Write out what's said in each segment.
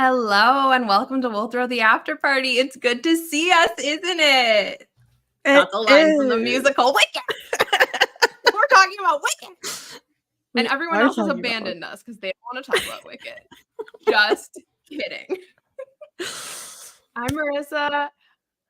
Hello and welcome to We'll Throw the After Party. It's good to see us, isn't it? That's a line from the musical Wicked. We're talking about Wicked. And everyone else has abandoned us because they don't want to talk about Wicked. Just kidding. I'm Marissa.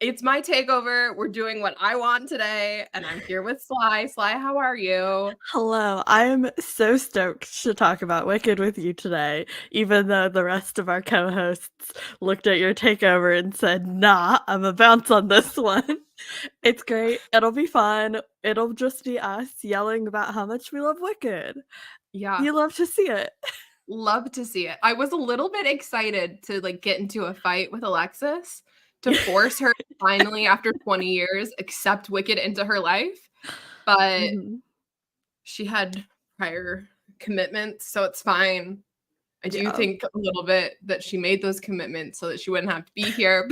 It's my takeover. We're doing what I want today, and I'm here with Sly. Sly, how are you? Hello. I'm so stoked to talk about Wicked with you today, even though the rest of our co-hosts looked at your takeover and said, nah, I'm a bounce on this one. It's great. It'll be fun. It'll just be us yelling about how much we love Wicked. Yeah. You love to see it. Love to see it. I was a little bit excited to get into a fight with Alexis to force her finally, after 20 years, accept Wicked into her life. But she had prior commitments, so it's fine. I do think a little bit that she made those commitments so that she wouldn't have to be here.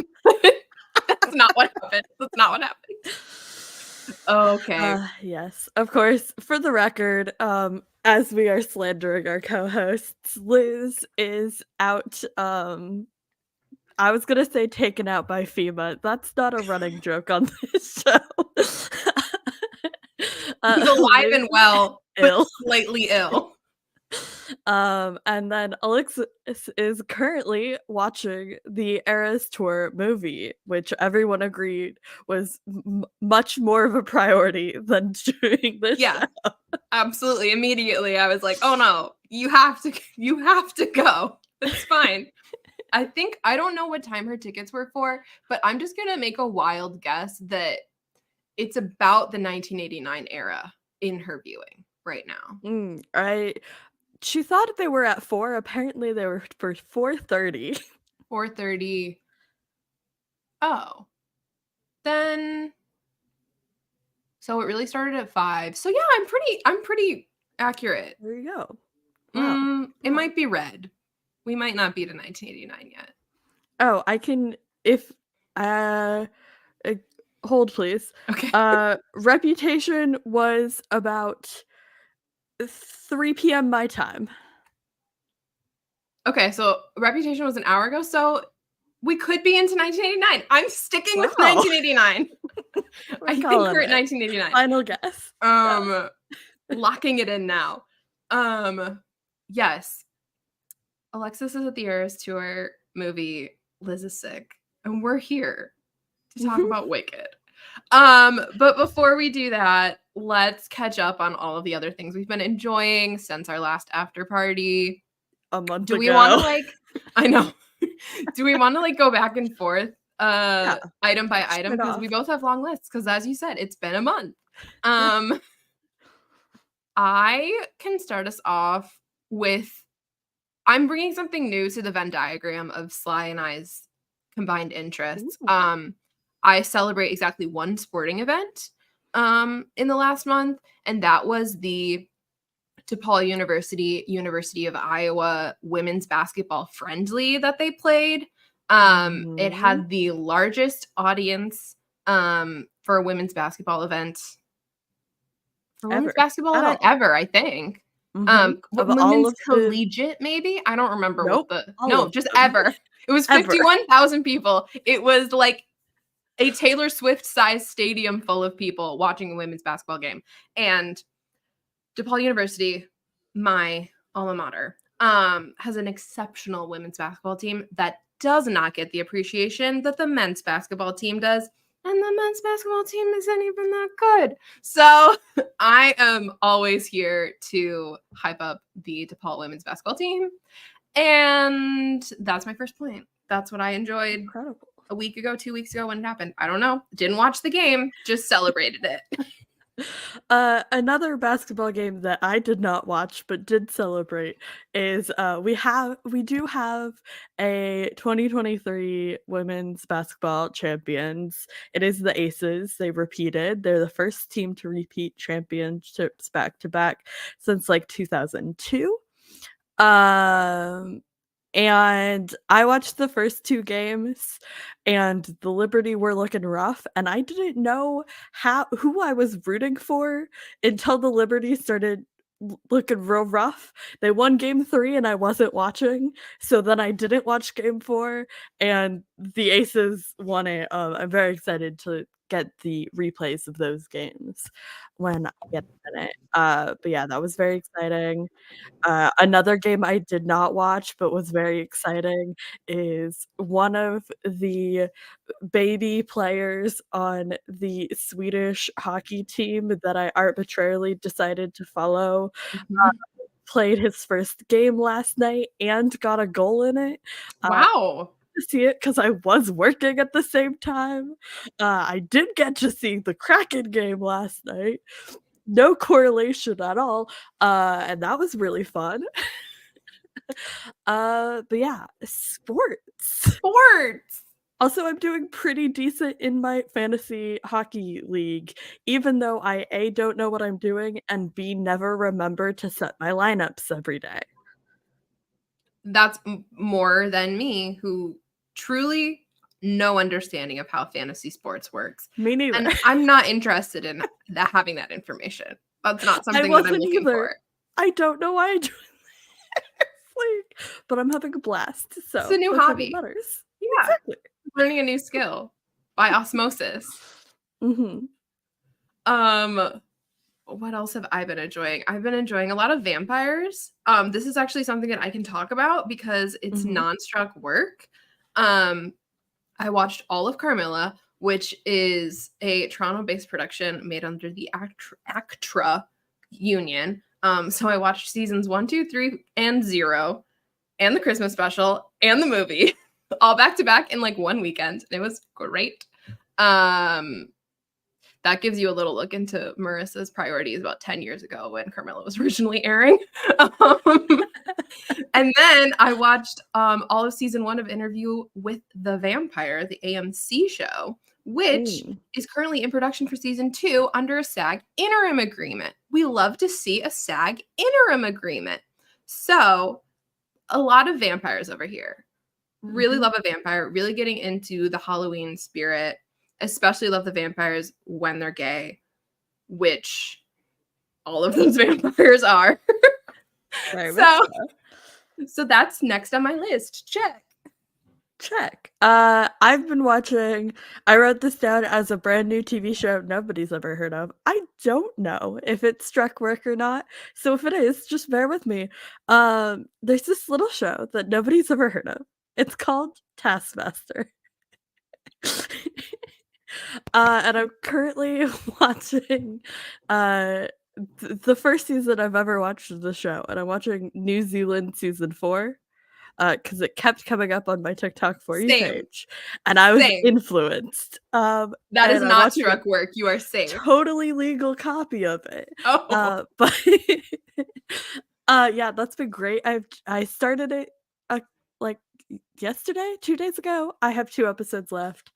That's not what happened. That's not what happened. Okay. Yes, of course. For the record, as we are slandering our co-hosts, Liz is out. I was gonna say taken out by FEMA. That's not a running joke on this show. She's alive and well, but slightly ill. And then Alexis is currently watching the Eras Tour movie, which everyone agreed was much more of a priority than doing this show. Absolutely. Immediately, I was like, "Oh no, you have to go. It's fine." I don't know what time her tickets were for, but I'm just gonna make a wild guess that it's about the 1989 era in her viewing right now. She thought they were at 4. Apparently, they were for 4:30. 4:30. Oh. Then so it really started at 5. So yeah, I'm pretty accurate. There you go. Wow. It might be red. We might not be to 1989 yet. Oh, I can hold please. Okay. Reputation was about 3 p.m. my time. Okay, so Reputation was an hour ago, so we could be into 1989. I'm sticking with 1989. I think we're at 1989. Final guess. Locking it in now. Yes. Alexis is at the Eras Tour movie. Liz is sick, and we're here to talk about Wicked. But before we do that, let's catch up on all of the other things we've been enjoying since our last after party. A month ago. Do we want to I know. Do we want to go back and forth item by item? Because we both have long lists, because as you said, it's been a month. I can start us off with, I'm bringing something new to the Venn diagram of Sly and I's combined interests. I celebrate exactly one sporting event in the last month, and that was the DePaul University of Iowa women's basketball friendly that they played. It had the largest audience for a women's basketball event ever, I think. Women's collegiate, maybe? I don't remember just ever. It was 51,000 people. It was like a Taylor Swift-sized stadium full of people watching a women's basketball game. And DePaul University, my alma mater, has an exceptional women's basketball team that does not get the appreciation that the men's basketball team does. And the men's basketball team isn't even that good. So I am always here to hype up the DePaul women's basketball team. And that's my first point. That's what I enjoyed. Incredible. A week ago, 2 weeks ago, when it happened. I don't know. Didn't watch the game. Just celebrated it. Another basketball game that I did not watch but did celebrate is we do have a 2023 women's basketball champions. It is the Aces. They repeated. They're the first team to repeat championships back to back since 2002. And I watched the first 2 games, and the Liberty were looking rough, and I didn't know who I was rooting for until the Liberty started looking real rough. They won game 3 and I wasn't watching, so then I didn't watch game 4, and the Aces won it. I'm very excited to get the replays of those games when I get a minute. But yeah, that was very exciting. Another game I did not watch but was very exciting is one of the baby players on the Swedish hockey team that I arbitrarily decided to follow, Mhm. played his first game last night and got a goal in it. Wow. To see it because I was working at the same time. I did get to see the Kraken game last night. No correlation at all, and that was really fun. But yeah, sports. Sports. Also, I'm doing pretty decent in my fantasy hockey league, even though I A, don't know what I'm doing, and B, never remember to set my lineups every day. That's more than me, who truly no understanding of how fantasy sports works. Me neither. And I'm not interested in having that information. That's not I something that I'm wasn't looking either. for. I don't know why I joined this league, but I'm having a blast, so It's a new that's what hobby. matters. Yeah. Exactly. Learning a new skill by osmosis. Mhm. What else have I been enjoying? I've been enjoying a lot of vampires. This is actually something that I can talk about because it's non-struck work. I watched all of Carmilla, which is a Toronto-based production made under the ACTRA union. So I watched seasons 1, 2, 3, and 0, and the Christmas special, and the movie, all back to back in like one weekend. It was great. That gives you a little look into Marissa's priorities about 10 years ago when Carmilla was originally airing. And then I watched all of season 1 of Interview with the Vampire, the AMC show, which is currently in production for season 2 under a SAG interim agreement. We love to see a SAG interim agreement. So a lot of vampires over here. Really love a vampire, really getting into the Halloween spirit. Especially love the vampires when they're gay, which all of those vampires are. So that's next on my list. Check. I've been watching. I wrote this down as a brand new TV show nobody's ever heard of. I don't know if it's struck work or not. So if it is, just bear with me. There's this little show that nobody's ever heard of. It's called Taskmaster. And I'm currently watching the first season I've ever watched of the show, and I'm watching New Zealand season 4 because it kept coming up on my TikTok For You page, and I was influenced. That is not struck work. You are safe. Totally legal copy of it. But yeah, that's been great. I started it like yesterday, 2 days ago. I have 2 episodes left.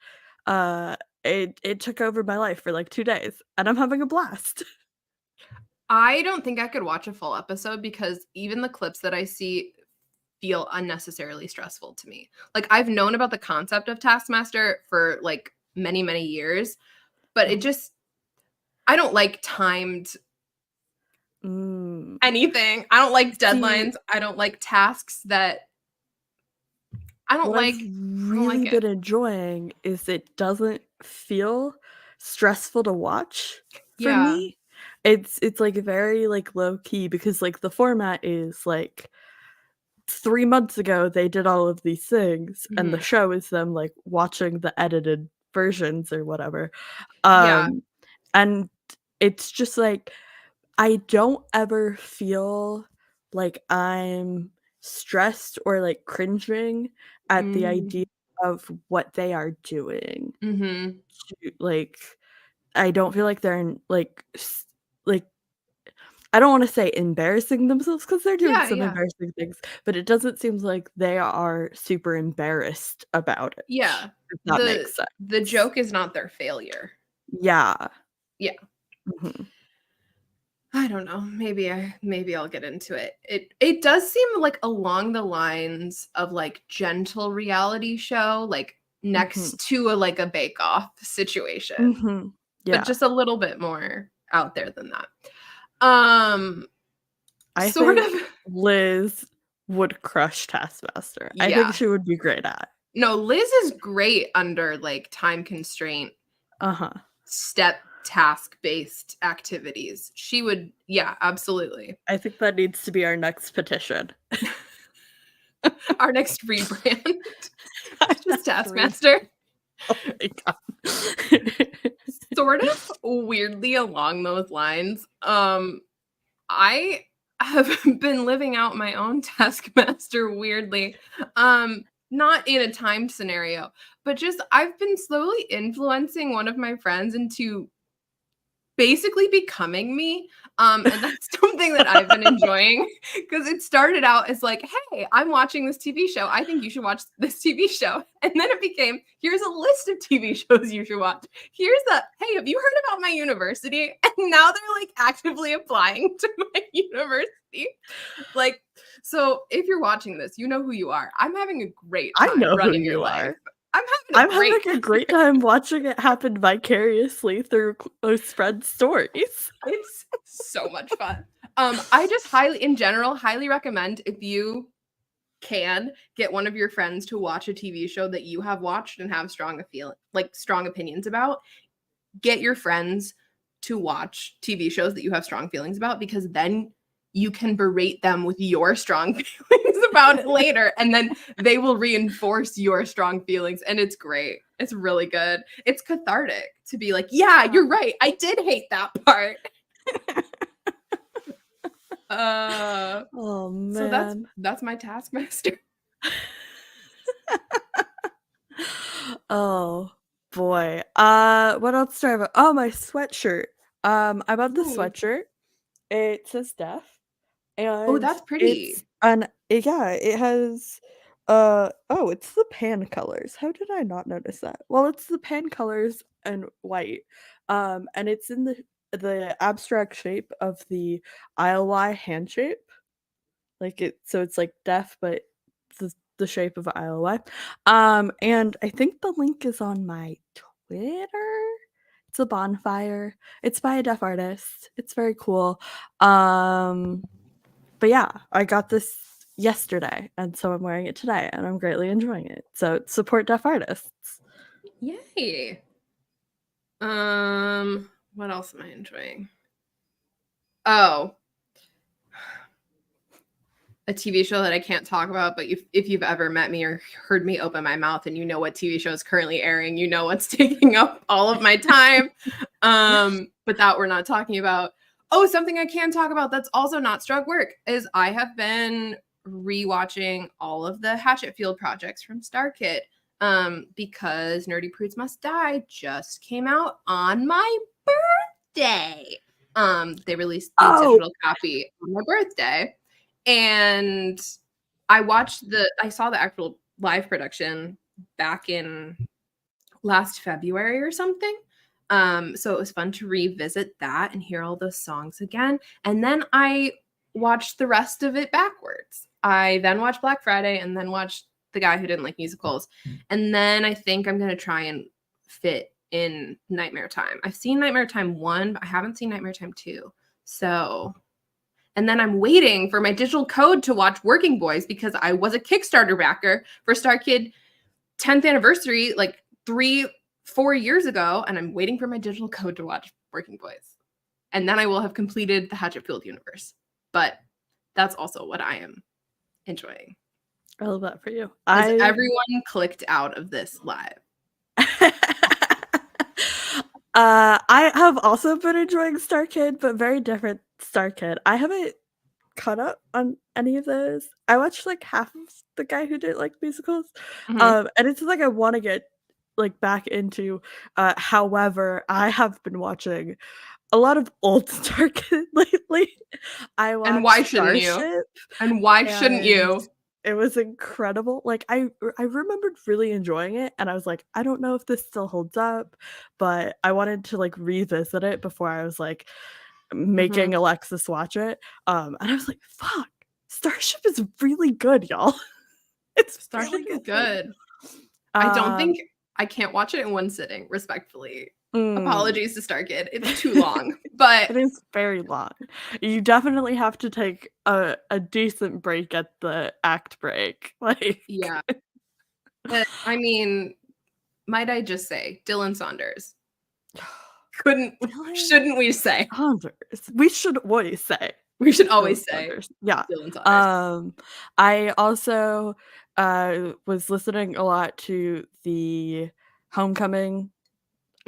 It took over my life for like 2 days, and I'm having a blast. I don't think I could watch a full episode because even the clips that I see feel unnecessarily stressful to me. Like, I've known about the concept of Taskmaster for like many, many years, but it just, I don't like timed anything. I don't like deadlines. I don't like tasks that I don't like. What I've really been enjoying is it doesn't feel stressful to watch for me. It's like very like low key because like the format is like 3 months ago they did all of these things and the show is them like watching the edited versions or whatever. And it's just like I don't ever feel like I'm stressed or like cringing at the idea of what they are doing. Like I don't feel like they're in, like I don't wanna say embarrassing themselves because they're doing some embarrassing things, but it doesn't seem like they are super embarrassed about it. Yeah. If that makes sense. The joke is not their failure. Yeah. Yeah. I don't know. Maybe I'll get into it. It does seem like along the lines of like gentle reality show, like next to a Bake Off situation. Yeah. But just a little bit more out there than that. I Sort think of. Liz would crush Taskmaster. I think Yeah. she would be great at. No, Liz is great under, like, time constraint step task-based activities. She would yeah, absolutely. I think that needs to be our next petition. Our next rebrand. Just Taskmaster. Oh my god. Sort of weirdly along those lines, I have been living out my own Taskmaster weirdly. Not in a timed scenario, but just I've been slowly influencing one of my friends into basically becoming me. And that's something that I've been enjoying because it started out as like, hey, I'm watching this TV show. I think you should watch this TV show. And then it became, here's a list of TV shows you should watch. Here's the, hey, have you heard about my university? And now they're like actively applying to my university. Like, so if you're watching this, you know who you are. I'm having a great time running your life. I'm having a great time watching it happen vicariously through close friends' stories. It's so much fun. I just highly recommend if you can get one of your friends to watch a TV show that you have watched and have strong opinions about. Get your friends to watch TV shows that you have strong feelings about because then you can berate them with your strong feelings about it later, and then they will reinforce your strong feelings, and it's great. It's really good. It's cathartic to be like, yeah, you're right. I did hate that part. Oh man. So that's my Taskmaster. Oh boy. What else do I have? Oh, my sweatshirt. I bought the sweatshirt. It says deaf. And that's pretty. It has it's the pan colors. How did I not notice that? Well, it's the pan colors and white. And it's in the abstract shape of the ILY hand shape. It's like deaf, but the shape of ILY. And I think the link is on my Twitter. It's a bonfire. It's by a deaf artist. It's very cool. But yeah, I got this yesterday, and so I'm wearing it today, and I'm greatly enjoying it. So support deaf artists. Yay. What else am I enjoying? Oh, a TV show that I can't talk about, but if you've ever met me or heard me open my mouth and you know what TV show is currently airing, you know what's taking up all of my time. But that we're not talking about. Oh, something I can talk about that's also not strug work is I have been rewatching all of the Hatchetfield projects from StarKid because Nerdy Prudes Must Die just came out on my birthday. They released the digital copy on my birthday. And I saw the actual live production back in last February or something. So it was fun to revisit that and hear all those songs again. And then I watched the rest of it backwards. I then watched Black Friday and then watched The Guy Who Didn't Like Musicals. And then I think I'm going to try and fit in Nightmare Time. I've seen Nightmare Time 1, but I haven't seen Nightmare Time 2. So... And then I'm waiting for my digital code to watch Working Boys because I was a Kickstarter backer for StarKid 10th anniversary, like 3-4 years ago. And I'm waiting for my digital code to watch Working Boys. And then I will have completed the Hatchetfield universe. But that's also what I am enjoying. I love that for you. Everyone clicked out of this live. I have also been enjoying StarKid, but very different StarKid. I haven't caught up on any of those. I watched like half of The Guy Who Didn't Like Musicals. And it's like I want to get like back into however, I have been watching a lot of old StarKid lately. I watched And why shouldn't you? And why shouldn't you? It was incredible. Like I remembered really enjoying it, and I was like, I don't know if this still holds up, but I wanted to like revisit it before I was like making Alexis watch it. And I was like, fuck, Starship is really good, y'all. Starship is good. I don't think I can't watch it in one sitting, respectfully. Apologies to Starkid. It's too long, but it is very long. You definitely have to take a decent break at the act break. Like, yeah. But, I mean, might I just say, Dylan Saunders. Shouldn't we say? Saunders. We should always say. We should always say Saunders. Yeah. Dylan Saunders. I also was listening a lot to the Homecoming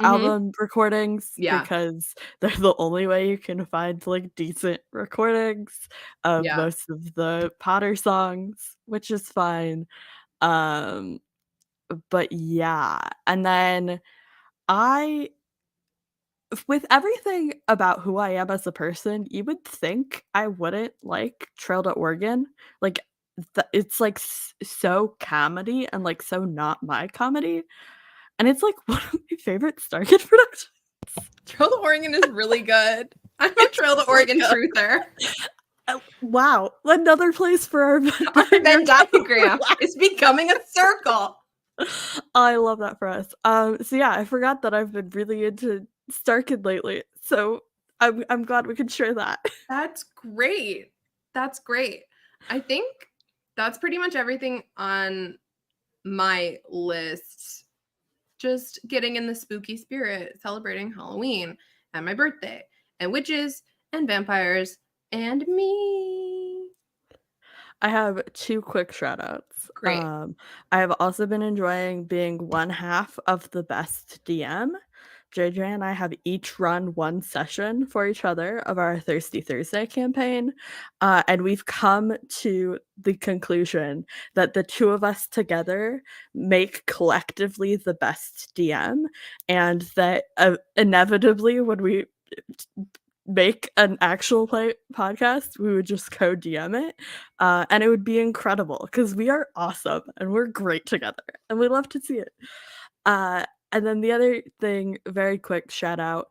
album recordings because they're the only way you can find like decent recordings of most of the Potter songs, which is fine. But yeah, and then with everything about who I am as a person, you would think I wouldn't like Trail to Oregon. Like, it's like so comedy and like so not my comedy. And it's like one of my favorite Stargate productions. Trail to Oregon is really good. I'm a Trail to Oregon truther. Wow, another place for our Venn diagram. It's becoming a circle. I love that for us. So yeah, I forgot that I've been really into Starkid lately. So I'm glad we can share that. That's great. That's great. I think that's pretty much everything on my list. Just getting in the spooky spirit, celebrating Halloween and my birthday, and witches and vampires and me. I have 2 quick shout outs. Great. I have also been enjoying being one half of the best DM. JJ and I have each run one session for each other of our Thirsty Thursday campaign, and we've come to the conclusion that the two of us together make collectively the best DM, and that inevitably when we make an actual play podcast, we would just co-DM it, and it would be incredible because we are awesome and we're great together and we love to see it. And then the other thing, very quick shout out,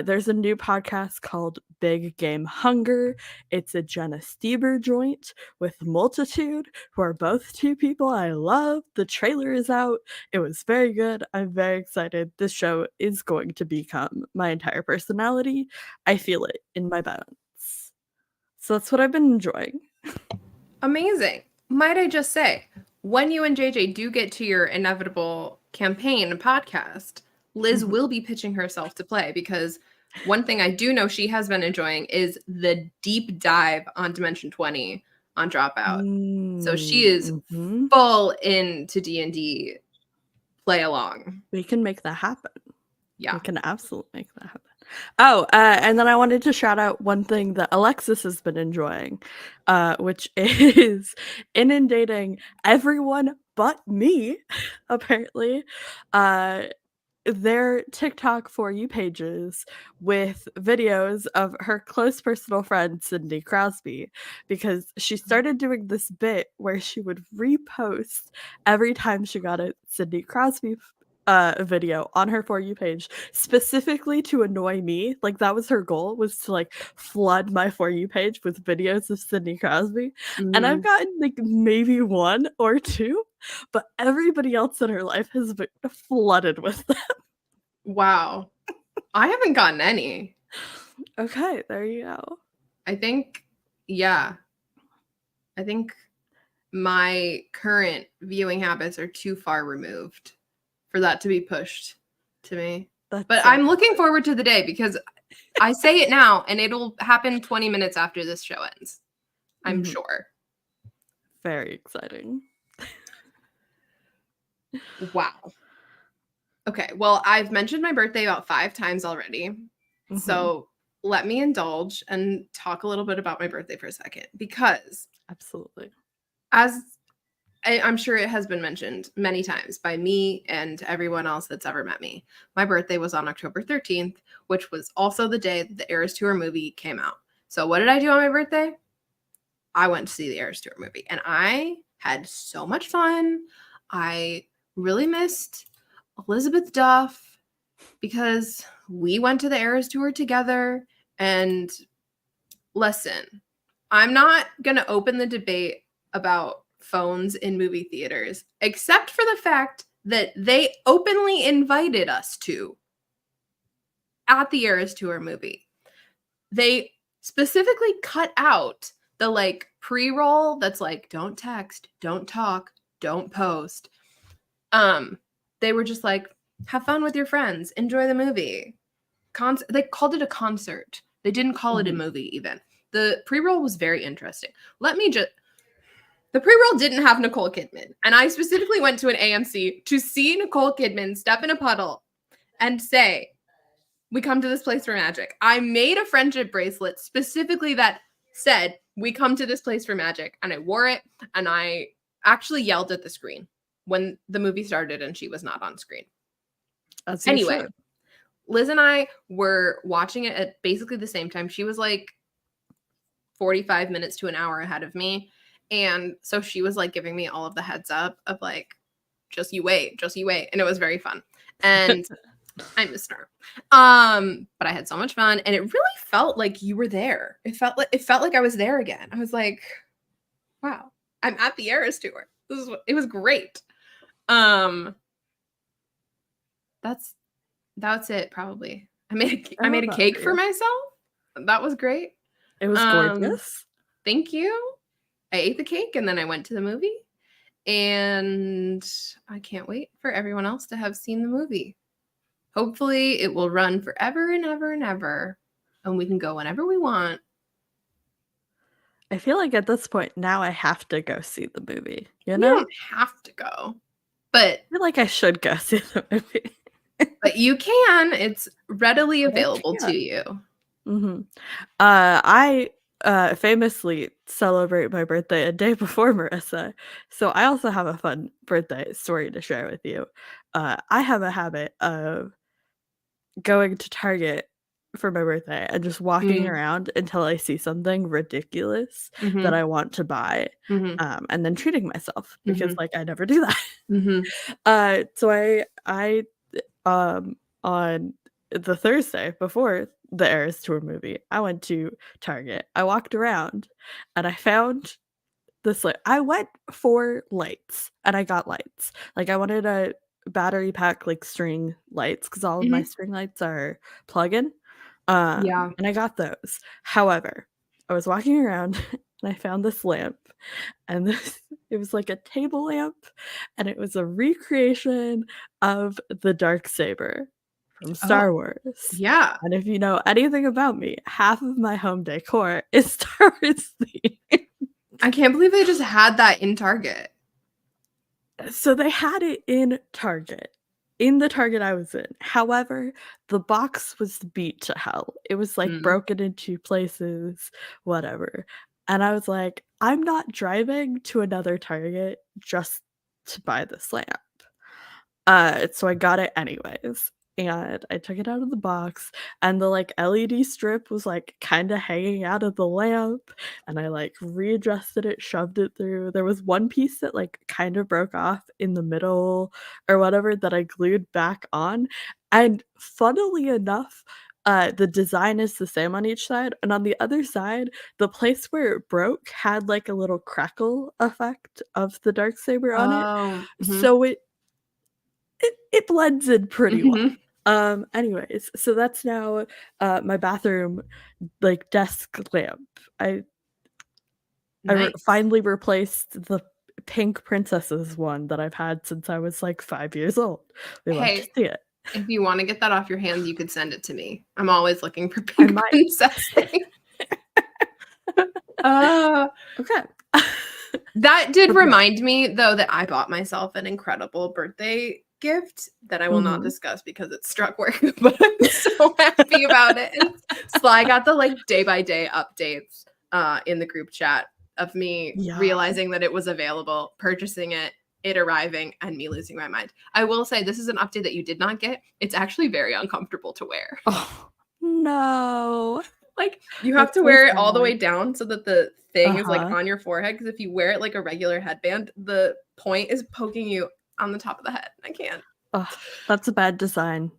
there's a new podcast called Big Game Hunger. It's a Jenna Stieber joint with Multitude, who are both 2 people I love. The trailer is out. It was very good. I'm very excited. This show is going to become my entire personality. I feel it in my bones. So that's what I've been enjoying. Amazing. Might I just say, when you and JJ do get to your inevitable campaign and podcast, Liz will be pitching herself to play, because one thing I do know she has been enjoying is the deep dive on Dimension 20 on Dropout. So she is full into D&D play along. We can make that happen. Yeah. We can absolutely make that happen. Oh, and then I wanted to shout out one thing that Alexis has been enjoying, which is inundating everyone but me, apparently, their TikTok For You pages with videos of her close personal friend, Cindy Crosby, because she started doing this bit where she would repost every time she got a Cindy Crosby video on her For You page, specifically to annoy me. Like, that was her goal, was to like flood my For You page with videos of Cindy Crosby. And I've gotten like maybe 1 or 2, but everybody else in her life has been flooded with them. Wow. I haven't gotten any. Okay, there you go. I think my current viewing habits are too far removed for that to be pushed to me. But I'm looking forward to the day, because I say it now and it'll happen 20 minutes after this show ends. I'm sure. Very exciting. Wow. Okay, well, I've mentioned my birthday about 5 times already. So let me indulge and talk a little bit about my birthday for a second, because absolutely, as I'm sure it has been mentioned many times by me and everyone else that's ever met me, my birthday was on October 13th, which was also the day that the Eras Tour movie came out. So what did I do on my birthday? I went to see the Eras Tour movie, and I had so much fun. I really missed Elizabeth Duff, because we went to the Eras Tour together. And listen, I'm not going to open the debate about phones in movie theaters, except for the fact that they openly invited us to. at the Eras Tour movie, they specifically cut out the like pre-roll that's like, don't text, don't talk, don't post. They were just like, have fun with your friends, enjoy the movie. They called it a concert. They didn't call it a movie even. The pre-roll was very interesting. The pre-roll didn't have Nicole Kidman. And I specifically went to an AMC to see Nicole Kidman step in a puddle and say, we come to this place for magic. I made a friendship bracelet specifically that said, we come to this place for magic. And I wore it, and I actually yelled at the screen when the movie started and she was not on screen. Anyway, Liz and I were watching it at basically the same time. She was like 45 minutes to an hour ahead of me. And so she was like giving me all of the heads up of like, just you wait. And it was very fun. And I missed her. But I had so much fun, and it really felt like you were there. It felt like I was there again. I was like, wow, I'm at the Eras Tour. It was great. That's it probably. I made a cake for myself. That was great. It was gorgeous. Thank you. I ate the cake, and then I went to the movie, and I can't wait for everyone else to have seen the movie. Hopefully it will run forever and ever and ever, and we can go whenever we want. I feel like at this point now I have to go see the movie. You know? You don't have to go, but I feel like I should go see the movie. But you can. It's readily available to you. I famously celebrate my birthday a day before Marissa, so I also have a fun birthday story to share with you. I have a habit of going to Target for my birthday and just walking around until I see something ridiculous that I want to buy, and then treating myself because like I never do that. So I on the Thursday before the Eras Tour movie, I went to Target. I walked around and I found this I went for lights, and I got lights. Like I wanted a battery pack like string lights because all of my string lights are plug-in. Yeah. And I got those. However, I was walking around and I found this lamp, and it was like a table lamp, and it was a recreation of the Darksaber from Star Wars. Yeah. And if you know anything about me, half of my home decor is Star Wars themed. I can't believe they just had that in Target. So they had it in Target. In the Target I was in. However, the box was beat to hell. It was like broken into places, whatever. And I was like, I'm not driving to another Target just to buy this lamp. So I got it anyways. And I took it out of the box, and the like LED strip was like kind of hanging out of the lamp, and I like readjusted it, shoved it through. There was one piece that like kind of broke off in the middle or whatever that I glued back on. And funnily enough, the design is the same on each side, and on the other side, the place where it broke had like a little crackle effect of the Darksaber on it. So it blends in pretty well. Anyways, so that's now my bathroom like desk lamp. I finally replaced the pink princesses one that I've had since I was like 5 years old. We love to see it. If you want to get that off your hands, you could send it to me. I'm always looking for pink princess things. Okay. That did remind me though that I bought myself an incredible birthday gift that I will not discuss because it struck work, but I'm so happy about it. And Sly got the like day by day updates in the group chat of me realizing that it was available, purchasing it arriving, and me losing my mind. I will say this is an update that you did not get. It's actually very uncomfortable to wear. Oh no. Like you have to wear it all the way down so that the thing is like on your forehead, because if you wear it like a regular headband, the point is poking you on the top of the head. I can't. Oh, that's a bad design.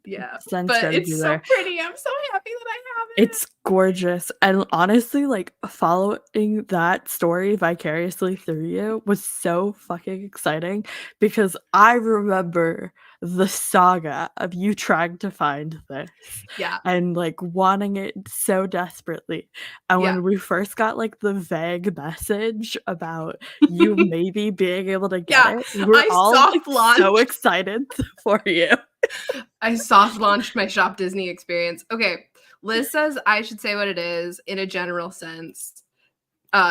Yeah, Zen but strategy it's there. so pretty. I'm so happy that I have it. It's gorgeous, and honestly, like, following that story vicariously through you was so fucking exciting because I remember the saga of you trying to find this Yeah. and, like, wanting it so desperately, and Yeah. when we first got, like, the vague message about you maybe being able to get Yeah, it, we were I all, like, soft so launched. excited for you. I soft launched my Shop Disney experience. Okay, Liz says I should say what it is in a general sense,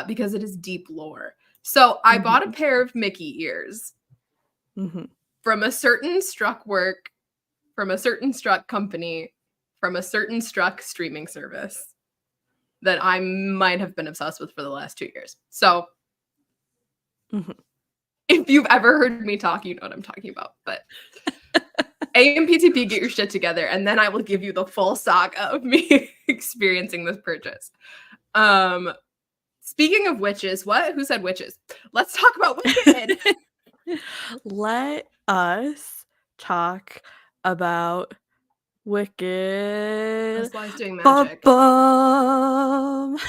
because it is deep lore. So I bought a pair of Mickey ears from a certain Struck work, from a certain Struck company, from a certain Struck streaming service that I might have been obsessed with for the last 2 years. So if you've ever heard me talk, you know what I'm talking about. But AMPTP, get your shit together, and then I will give you the full saga of me experiencing this purchase. Speaking of witches, what? Who said witches? Let's talk about Wicked. Let us talk about Wicked. Sly's doing magic. Ba-bum.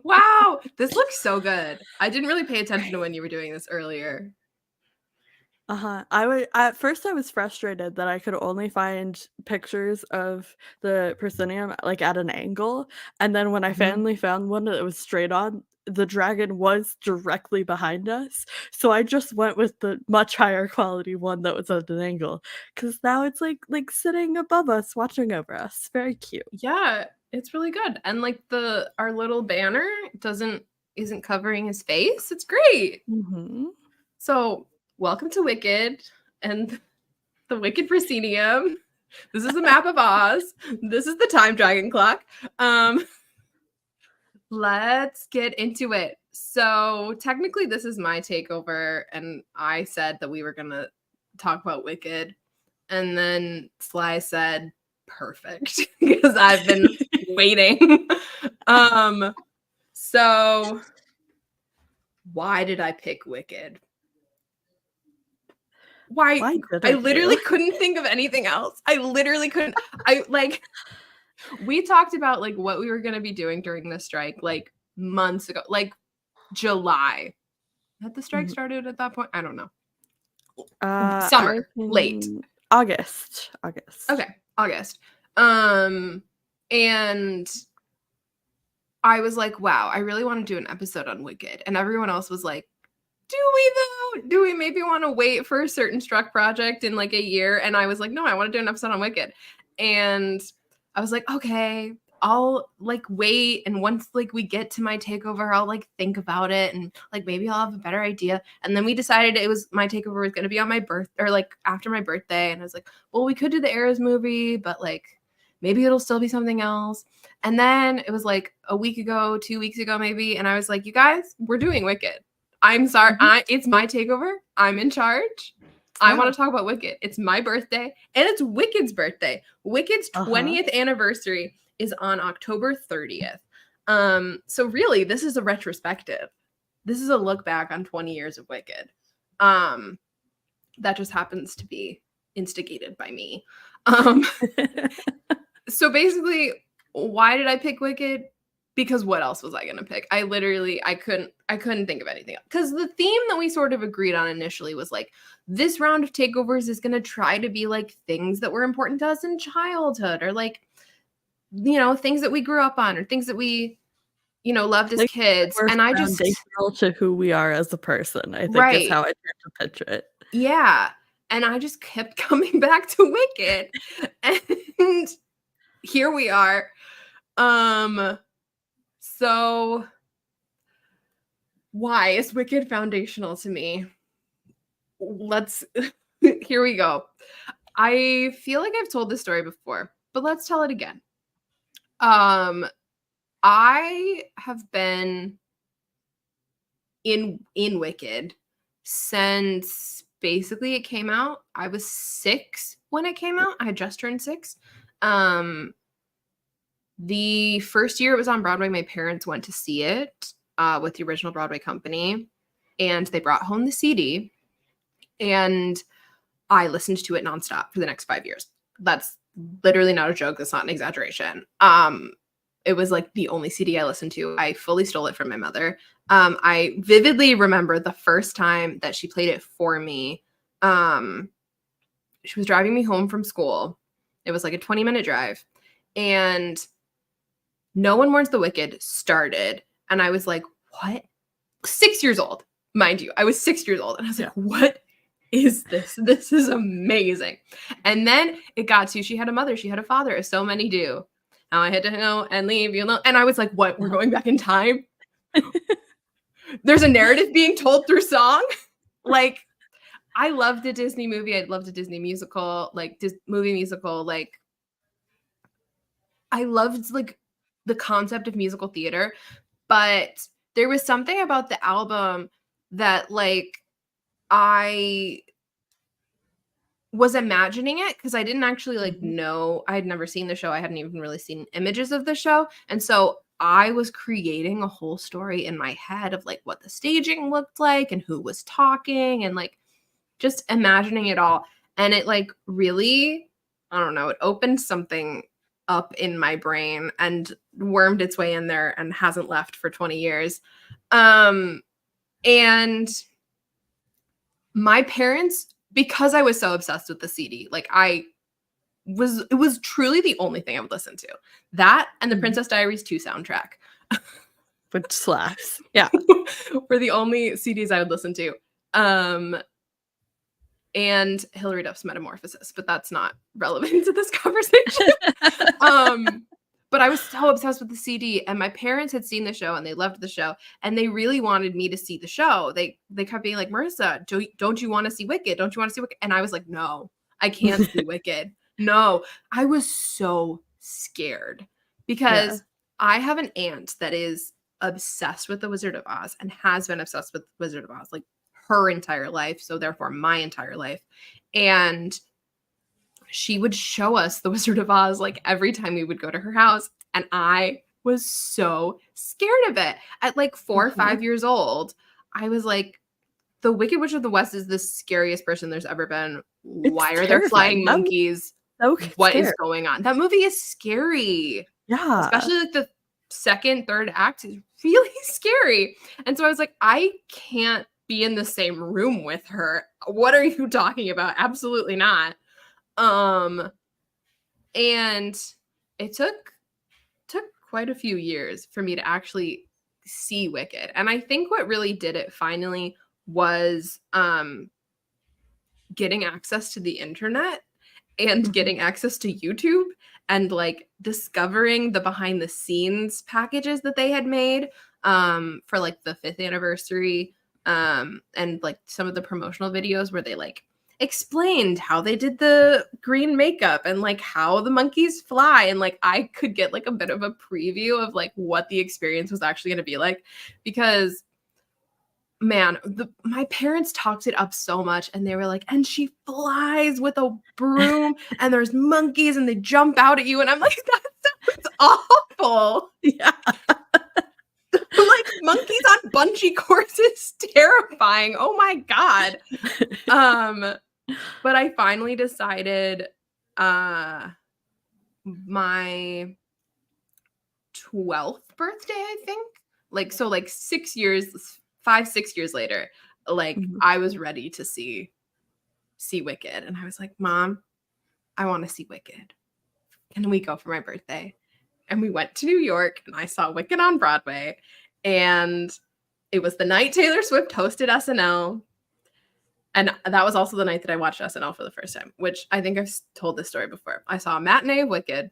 Wow, this looks so good. I didn't really pay attention to when you were doing this earlier. At first I was frustrated that I could only find pictures of the proscenium, like, at an angle, and then when I finally found one that was straight on, the dragon was directly behind us, so I just went with the much higher quality one that was at an angle, because now it's, like, sitting above us, watching over us. Very cute. Yeah, it's really good. And, like, our little banner isn't covering his face. It's great. So welcome to Wicked and the Wicked Proscenium. This is a map of Oz. This is the time dragon clock. Let's get into it. So technically this is my takeover, and I said that we were gonna talk about Wicked, and then Sly said perfect because I've been waiting. So why did I pick Wicked? Why I literally couldn't think of anything else. I literally couldn't. We talked about, like, what we were going to be doing during the strike, like, months ago, like July. Had the strike started at that point? I don't know. Summer, late. August. Okay, August. And I was like, wow, I really want to do an episode on Wicked. And everyone else was like, do we though? Do we maybe want to wait for a certain Struck project in like a year? And I was like, no, I want to do an episode on Wicked. And I was like, okay, I'll like wait. And once like we get to my takeover, I'll like think about it and like maybe I'll have a better idea. And then we decided my takeover was going to be on my birthday or like after my birthday. And I was like, well, we could do the Eras movie, but like maybe it'll still be something else. And then it was like a week ago, 2 weeks ago, maybe. And I was like, you guys, we're doing Wicked. I'm sorry. It's my takeover. I'm in charge. I want to talk about Wicked. It's my birthday, and it's Wicked's birthday. Wicked's 20th anniversary is on October 30th. So really, this is a retrospective. This is a look back on 20 years of Wicked. That just happens to be instigated by me. So basically, why did I pick Wicked? Because what else was I going to pick? I couldn't think of anything else. Because the theme that we sort of agreed on initially was like, this round of takeovers is going to try to be like things that were important to us in childhood or like, you know, things that we grew up on or things that we, you know, loved as kids. And I just foundational to who we are as a person, I think is how I tend to picture it. Yeah. And I just kept coming back to Wicked. And here we are. So why is Wicked foundational to me? Here we go. I feel like I've told this story before, but let's tell it again. I have been in Wicked since basically it came out. I was 6 when it came out. I had just turned 6. The first year it was on Broadway, my parents went to see it with the original Broadway company, and they brought home the CD. And I listened to it nonstop for the next 5 years. That's literally not a joke. That's not an exaggeration. It was like the only CD I listened to. I fully stole it from my mother. I vividly remember the first time that she played it for me. She was driving me home from school. It was like a 20-minute drive. And No One Mourns the Wicked started. And I was like, what? 6 years old, mind you. I was 6 years old. And I was like, what is this? This is amazing. And then it got to, she had a mother, she had a father, as so many do. Now I had to go and leave you alone. And I was like, what? We're going back in time? There's a narrative being told through song? Like, I loved a Disney movie. I loved a Disney musical, like movie musical. Like, I loved like the concept of musical theater, but there was something about the album that like I was imagining it because I didn't actually like know. I had never seen the show. I hadn't even really seen images of the show. And so I was creating a whole story in my head of like what the staging looked like and who was talking and like just imagining it all. And it like really, I don't know, it opened something up in my brain and wormed its way in there and hasn't left for 20 years. And my parents, because I was so obsessed with the CD, like it was truly the only thing I would listen to. That and the Princess Diaries 2 soundtrack. Which slaps. Yeah. Were the only CDs I would listen to. And Hilary Duff's Metamorphosis, but that's not relevant to this conversation. But I was so obsessed with the CD, and my parents had seen the show and they loved the show, and they really wanted me to see the show. They kept being like, Marissa, don't you want to see Wicked? Don't you want to see Wicked? And I was like, no, I can't see Wicked. No, I was so scared because I have an aunt that is obsessed with The Wizard of Oz and has been obsessed with Wizard of Oz like her entire life, so therefore my entire life. And she would show us The Wizard of Oz like every time we would go to her house, and I was so scared of it. At like 4 or 5 years old, I was like, the Wicked Witch of the West is the scariest person there's ever been. Why are there flying monkeys? What is going on? That movie is scary. Yeah. Especially like the second, third act is really scary. And so I was like, I can't be in the same room with her. What are you talking about? Absolutely not. And it took quite a few years for me to actually see Wicked. And I think what really did it finally was getting access to the internet and getting access to YouTube and like discovering the behind the scenes packages that they had made for like the 5th anniversary and like some of the promotional videos where they like explained how they did the green makeup and like how the monkeys fly, and like I could get like a bit of a preview of like what the experience was actually going to be like, because man, my parents talked it up so much, and they were like, and she flies with a broom and there's monkeys and they jump out at you, and I'm like, that sounds awful. Yeah. Like monkeys on bungee cords is terrifying. Oh my God. But I finally decided my 12th birthday, I think. Like, so like 6 years, 5-6 years later, like I was ready to see Wicked. And I was like, Mom, I want to see Wicked. Can we go for my birthday? And we went to New York and I saw Wicked on Broadway. And it was the night Taylor Swift hosted SNL. And that was also the night that I watched SNL for the first time, which I think I've told this story before. I saw a matinee of Wicked.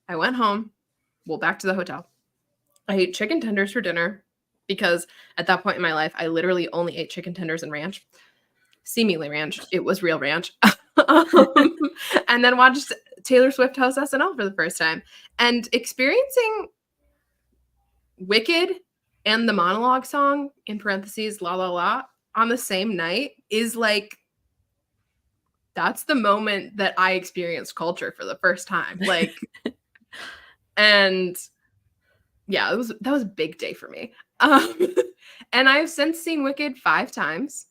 I went home, back to the hotel. I ate chicken tenders for dinner because at that point in my life, I literally only ate chicken tenders and ranch. Seemingly ranch. It was real ranch. And then watched Taylor Swift host SNL for the first time. And experiencing Wicked and the monologue song, in parentheses, la la la, on the same night is like, that's the moment that I experienced culture for the first time. Like, and yeah, that was a big day for me. And I've since seen Wicked 5 times.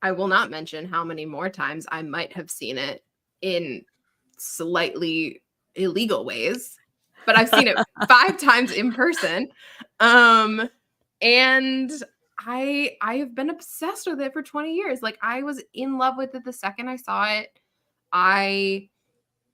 I will not mention how many more times I might have seen it in slightly illegal ways, but I've seen it 5 times in person. And I have been obsessed with it for 20 years. Like, I was in love with it the second I saw it.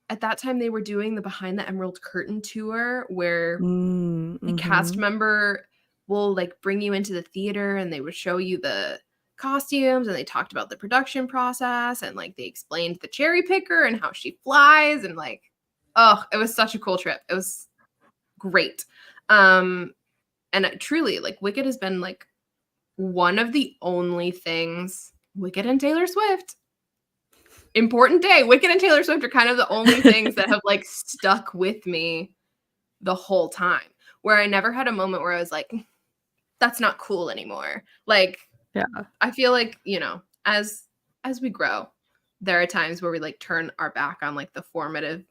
At that time, they were doing the Behind the Emerald Curtain tour where a cast member will like bring you into the theater and they would show you the costumes, and they talked about the production process, and like they explained the cherry picker and how she flies, and like, oh, it was such a cool trip. It was great. And truly, like, Wicked has been like one of the only things, Wicked and Taylor Swift, important day. Wicked and Taylor Swift are kind of the only things that have like stuck with me the whole time, where I never had a moment where I was like, that's not cool anymore. Like, yeah, I feel like, you know, as we grow, there are times where we like turn our back on like the formative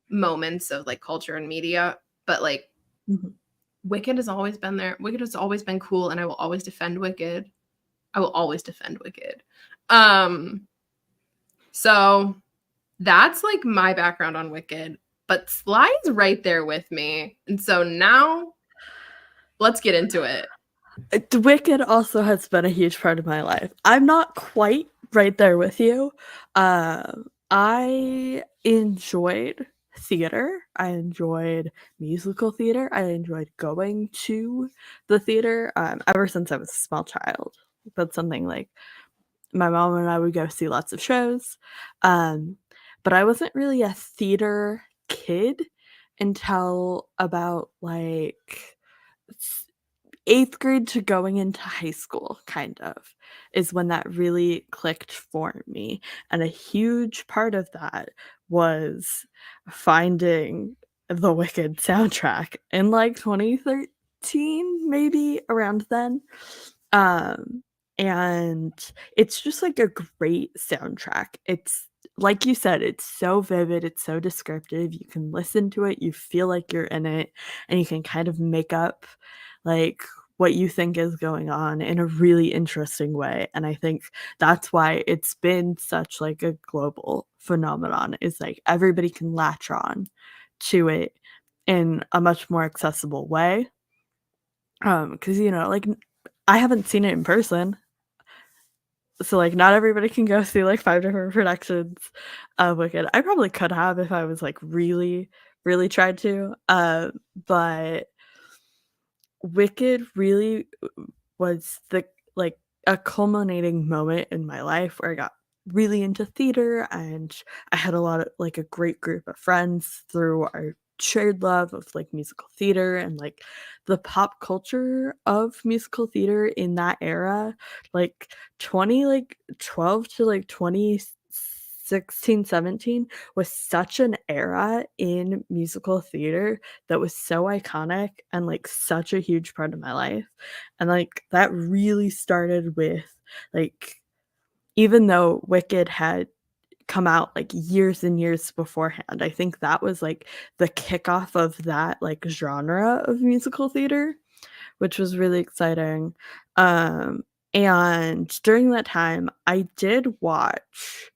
moments of like culture and media, but like Wicked has always been there. Wicked has always been cool, and I will always defend Wicked. I will always defend Wicked. So that's like my background on Wicked, but Sly's right there with me. And so now let's get into it. Wicked also has been a huge part of my life. I'm not quite right there with you. I enjoyed theater. I enjoyed musical theater. I enjoyed going to the theater ever since I was a small child. That's something like my mom and I would go see lots of shows. But I wasn't really a theater kid until about like 8th grade to going into high school, kind of, is when that really clicked for me, and a huge part of that was finding the Wicked soundtrack in, like, 2013, maybe around then, and it's just, like, a great soundtrack. It's like you said, it's so vivid, it's so descriptive, you can listen to it, you feel like you're in it, and you can kind of make up like what you think is going on in a really interesting way, and I think that's why it's been such like a global phenomenon, is like everybody can latch on to it in a much more accessible way. Because you know, like I haven't seen it in person, so like not everybody can go see like 5 different productions of Wicked. I probably could have if I was like really, really tried to, but Wicked really was the like a culminating moment in my life where I got really into theater, and I had a lot of like a great group of friends through our shared love of like musical theater and like the pop culture of musical theater in that era, like 12 to like 2016, 17 was such an era in musical theater that was so iconic and like such a huge part of my life. And like that really started with like, even though Wicked had come out like years and years beforehand, I think that was like the kickoff of that like genre of musical theater, which was really exciting. And during that time I did watch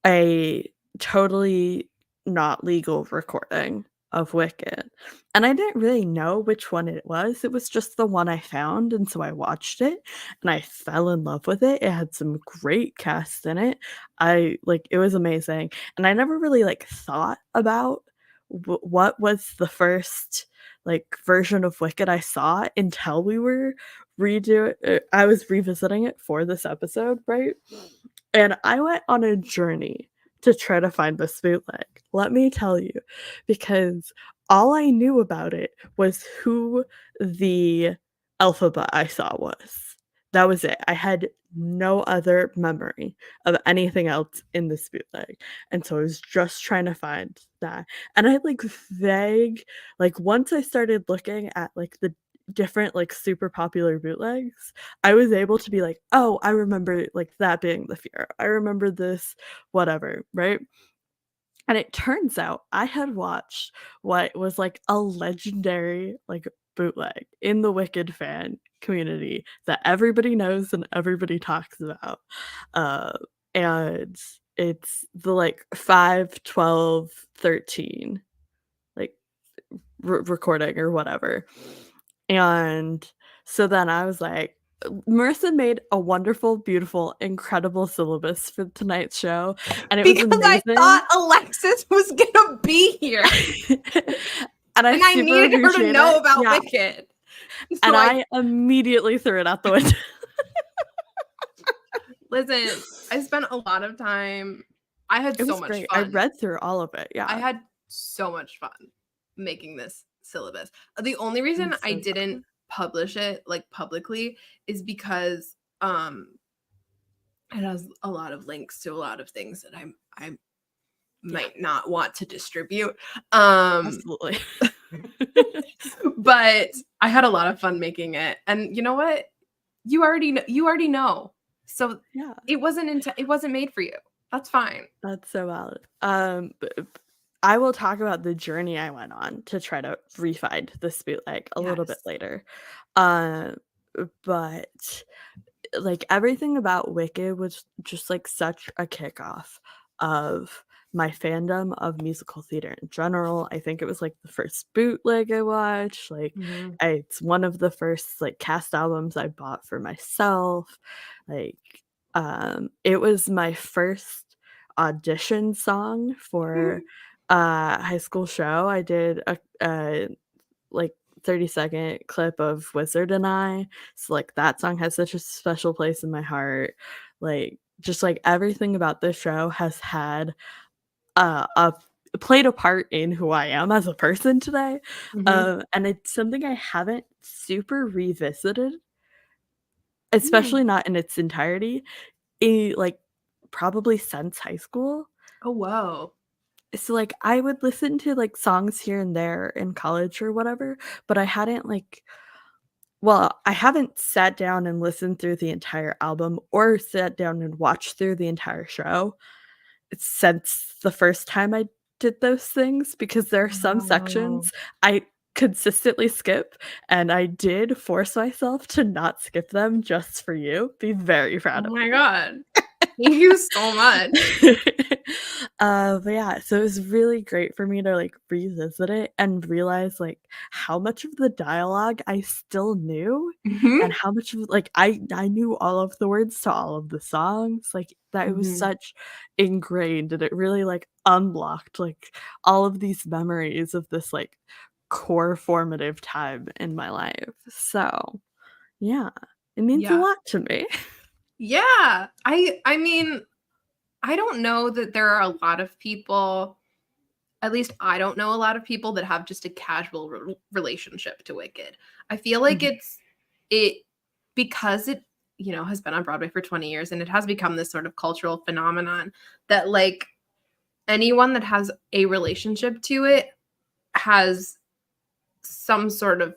a totally not legal recording of Wicked, and I didn't really know which one it was just the one I found, and so I watched it, and I fell in love with it. It had some great cast in it. It was amazing, and I never really, like, thought about what was the first, like, version of Wicked I saw until we were I was revisiting it for this episode, right? And I went on a journey to try to find this bootleg, let me tell you, because all I knew about it was who the Elphaba I saw was. That was it. I had no other memory of anything else in this bootleg, and so I was just trying to find that, and I had, like, vague like, once I started looking at, like, the different, like, super popular bootlegs, I was able to be like, "Oh, I remember, like, that being the fear. I remember this, whatever," right? And it turns out I had watched what was, like, a legendary, like, bootleg in the Wicked fan community that everybody knows and everybody talks about. And it's the like 5, 12, 13 like recording or whatever. And so then I was like, Marissa made a wonderful, beautiful, incredible syllabus for tonight's show, and it was Because amazing. I thought Alexis was gonna be here. And I needed her to know about Wicked. So and I immediately threw it out the window. Listen, I spent a lot of time. I had so much fun. I read through all of it. Yeah. I had so much fun making this syllabus. The only reason I didn't publish it like publicly is because it has a lot of links to a lot of things that I might not want to distribute. Absolutely. But I had a lot of fun making it. And you know what? You already know. So yeah, it wasn't made for you. That's fine. That's so valid. I will talk about the journey I went on to try to re-find this bootleg a little bit later. But like everything about Wicked was just like such a kickoff of my fandom of musical theater in general. I think it was like the first bootleg I watched. Like it's one of the first like cast albums I bought for myself. Like it was my first audition song for high school show. I did a like 30-second clip of Wizard and I. So like that song has such a special place in my heart. Like just like everything about this show has had played a part in who I am as a person today. And it's something I haven't super revisited, especially not in its entirety, like probably since high school. Oh, wow. So like I would listen to like songs here and there in college or whatever, but I hadn't I haven't sat down and listened through the entire album or sat down and watched through the entire show since the first time I did those things, because there are some sections I consistently skip, and I did force myself to not skip them just for you. Be very proud of me. Oh my god. Thank you so much. But yeah, so it was really great for me to like revisit it and realize like how much of the dialogue I still knew, and how much of like I knew all of the words to all of the songs. Like that it was such ingrained, and it really like unlocked like all of these memories of this like core formative time in my life. So yeah, it means a lot to me. Yeah. I mean, I don't know that there are a lot of people, at least I don't know a lot of people that have just a casual relationship to Wicked. I feel like because it, has been on Broadway for 20 years and it has become this sort of cultural phenomenon that like anyone that has a relationship to it has some sort of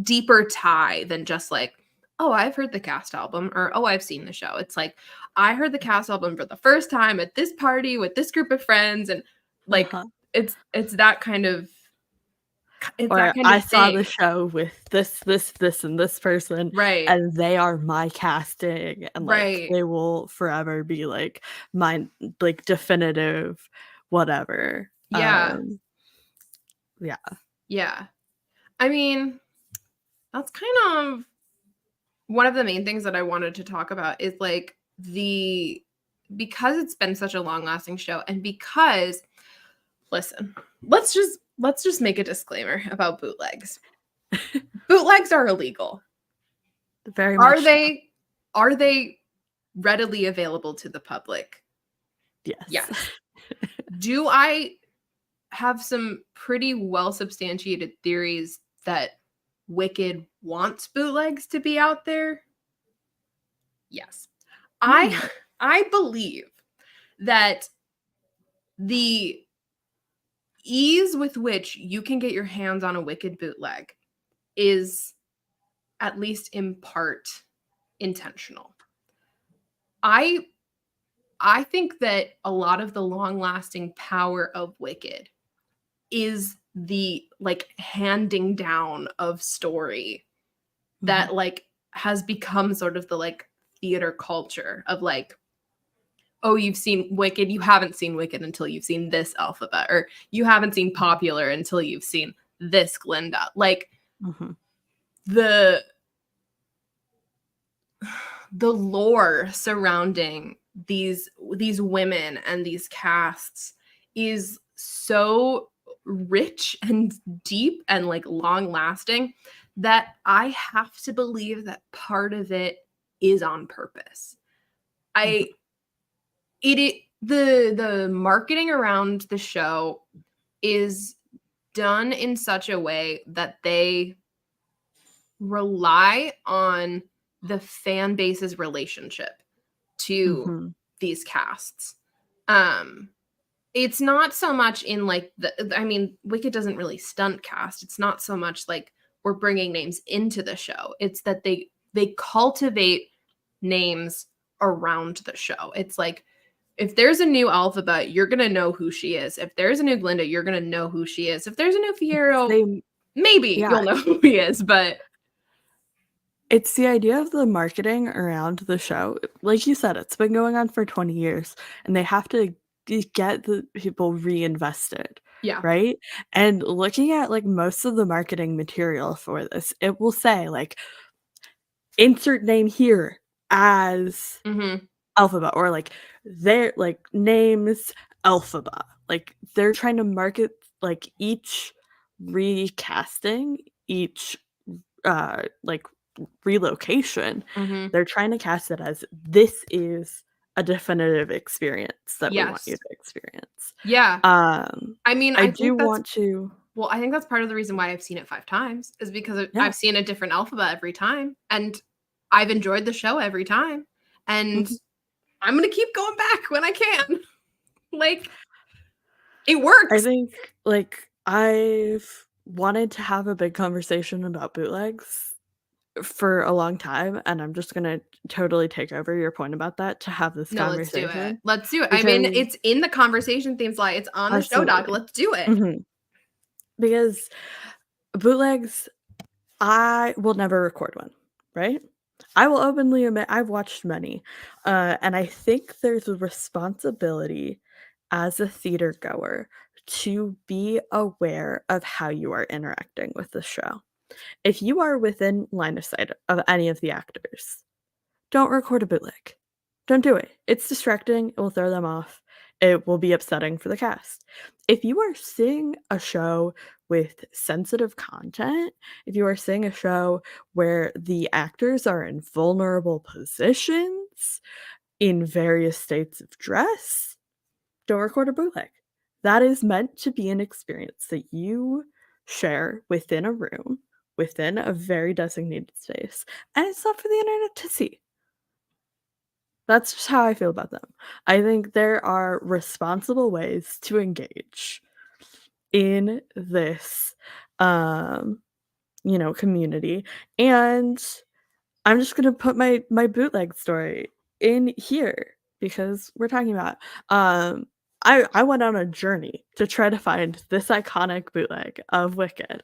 deeper tie than just like, oh, I've heard the cast album, or oh, I've seen the show. It's like, I heard the cast album for the first time at this party with this group of friends, and like it's that kind of I saw the show with this and this person, right? And they are my casting, and like they will forever be like my like definitive whatever. Yeah. Yeah. I mean, that's kind of one of the main things that I wanted to talk about is like because it's been such a long-lasting show, and because listen, let's just make a disclaimer about bootlegs. Bootlegs are illegal. Very much. Are they readily available to the public? Yes. Do I have some pretty well substantiated theories that Wicked wants bootlegs to be out there? Yes. I believe that the ease with which you can get your hands on a Wicked bootleg is at least in part intentional. I think that a lot of the long-lasting power of Wicked is the like handing down of story that like has become sort of the like theater culture of like, oh, you've seen Wicked, you haven't seen Wicked until you've seen this Elphaba, or you haven't seen Popular until you've seen this Glinda. Like the lore surrounding these women and these casts is so rich and deep and like long lasting that I have to believe that part of it is on purpose. The marketing around the show is done in such a way that they rely on the fan base's relationship to these casts. It's not so much in like Wicked doesn't really stunt cast. It's not so much like we're bringing names into the show. It's that they cultivate names around the show. It's like, if there's a new Elphaba, you're gonna know who she is. If there's a new Glinda, you're gonna know who she is. If there's a new Fiyero, maybe you'll know who he is, but it's the idea of the marketing around the show. Like you said, it's been going on for 20 years, and they have to get the people reinvested. Yeah. Right? And looking at like most of the marketing material for this, it will say like insert name here as Elphaba, or like their like names Elphaba. Like they're trying to market like each recasting, each like relocation. They're trying to cast it as this is a definitive experience that we want you to experience. Yeah. I mean, I do want to. Well, I think that's part of the reason why I've seen it 5 times is because I've seen a different Elphaba every time, and I've enjoyed the show every time, and I'm gonna keep going back when I can. Like, it works. I think like I've wanted to have a big conversation about bootlegs for a long time, and I'm just gonna totally take over your point about that to have this conversation. Let's do it. I mean, it's in the conversation theme slide. It's on the show doc. Let's do it. Because bootlegs, I will never record one, right? I will openly admit I've watched many, and I think there's a responsibility as a theater goer to be aware of how you are interacting with the show. If you are within line of sight of any of the actors, don't record a bootleg. Don't do it. It's distracting. It will throw them off. It will be upsetting for the cast. If you are seeing a show with sensitive content, if you are seeing a show where the actors are in vulnerable positions, in various states of dress, don't record a bootleg. That is meant to be an experience that you share within a room, within a very designated space, and it's not for the internet to see. That's just how I feel about them. I think there are responsible ways to engage in this, community, and I'm just gonna put my bootleg story in here because we're talking about. I went on a journey to try to find this iconic bootleg of Wicked,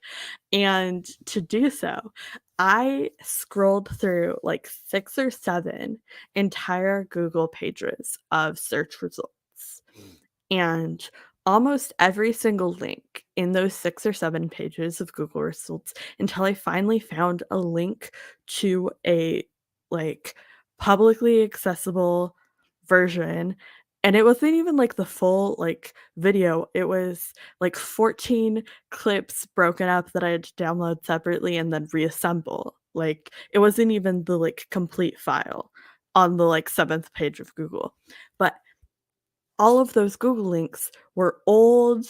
and to do so, I scrolled through like 6 or 7 entire Google pages of search results, and almost every single link in those 6 or 7 pages of Google results, until I finally found a link to a like publicly accessible version, and it wasn't even like the full like video. It was like 14 clips broken up that I had to download separately and then reassemble. Like it wasn't even the like complete file on the like 7th page of Google. But all of those Google links were old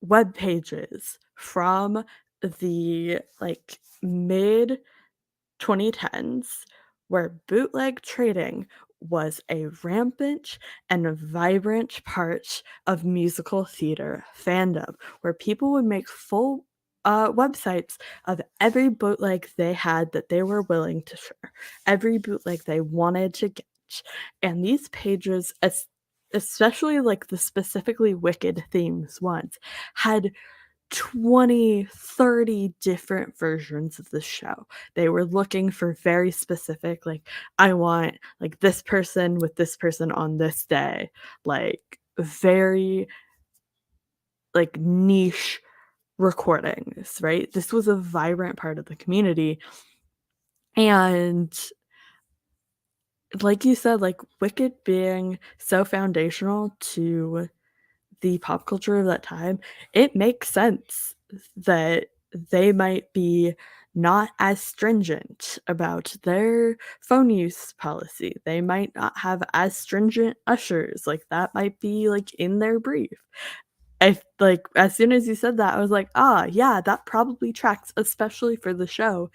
web pages from the like mid 2010s, where bootleg trading was a rampant and a vibrant part of musical theater fandom, where people would make full websites of every bootleg they had that they were willing to share, every bootleg they wanted to get. And these pages, especially like the specifically Wicked themes ones, had 20, 30 different versions of the show. They were looking for very specific, like, I want, like, this person with this person on this day, like, very, like, niche recordings, right? This was a vibrant part of the community, and like you said, like, Wicked being so foundational to the pop culture of that time, it makes sense that they might be not as stringent about their phone use policy. They might not have as stringent ushers, like, that might be, like, in their brief. Like, as soon as you said that, I was like, "Ah, yeah, that probably tracks, especially for the show,"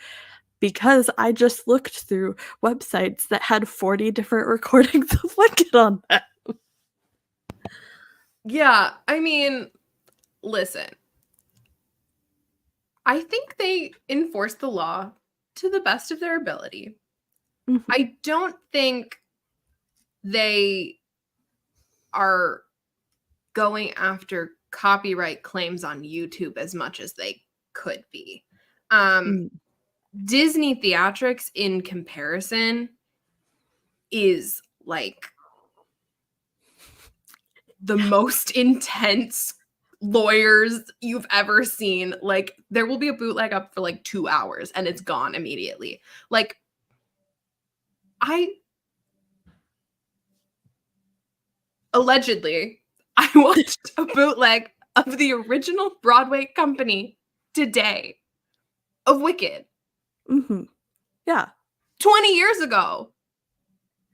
because I just looked through websites that had 40 different recordings of Wicked on them. Yeah, I mean, listen. I think they enforce the law to the best of their ability. Mhm. I don't think they are going after copyright claims on YouTube as much as they could be. Mm. Disney theatrics in comparison is like the most intense lawyers you've ever seen. Like, there will be a bootleg up for like 2 hours and it's gone immediately. Like, allegedly, I watched a bootleg of the original Broadway company today of Wicked Mhm. Yeah. 20 years ago.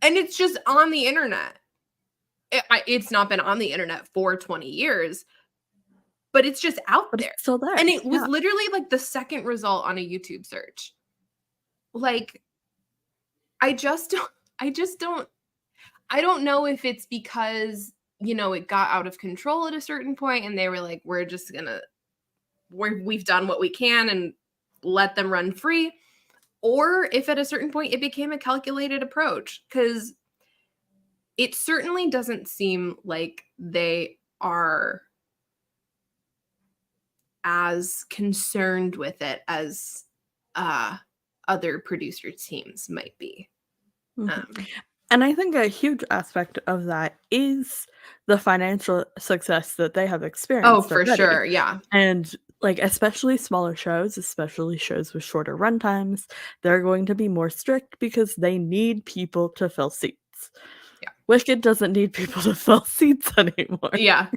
And it's just on the internet. It's not been on the internet for 20 years, but it's just out But there. it's still there. And it was Yeah. literally like the second result on a YouTube search. Like, I just don't I don't know if it's because, it got out of control at a certain point and they were like, we're just gonna we've done what we can and let them run free, or if at a certain point it became a calculated approach, because it certainly doesn't seem like they are as concerned with it as other producer teams might be. Mhm. And I think a huge aspect of that is the financial success that they have Oh, experienced for already. sure, yeah. And, like, especially smaller shows, especially shows with shorter runtimes, they're going to be more strict because they need people to fill seats. Yeah. Wicked doesn't need people to fill seats anymore. Yeah.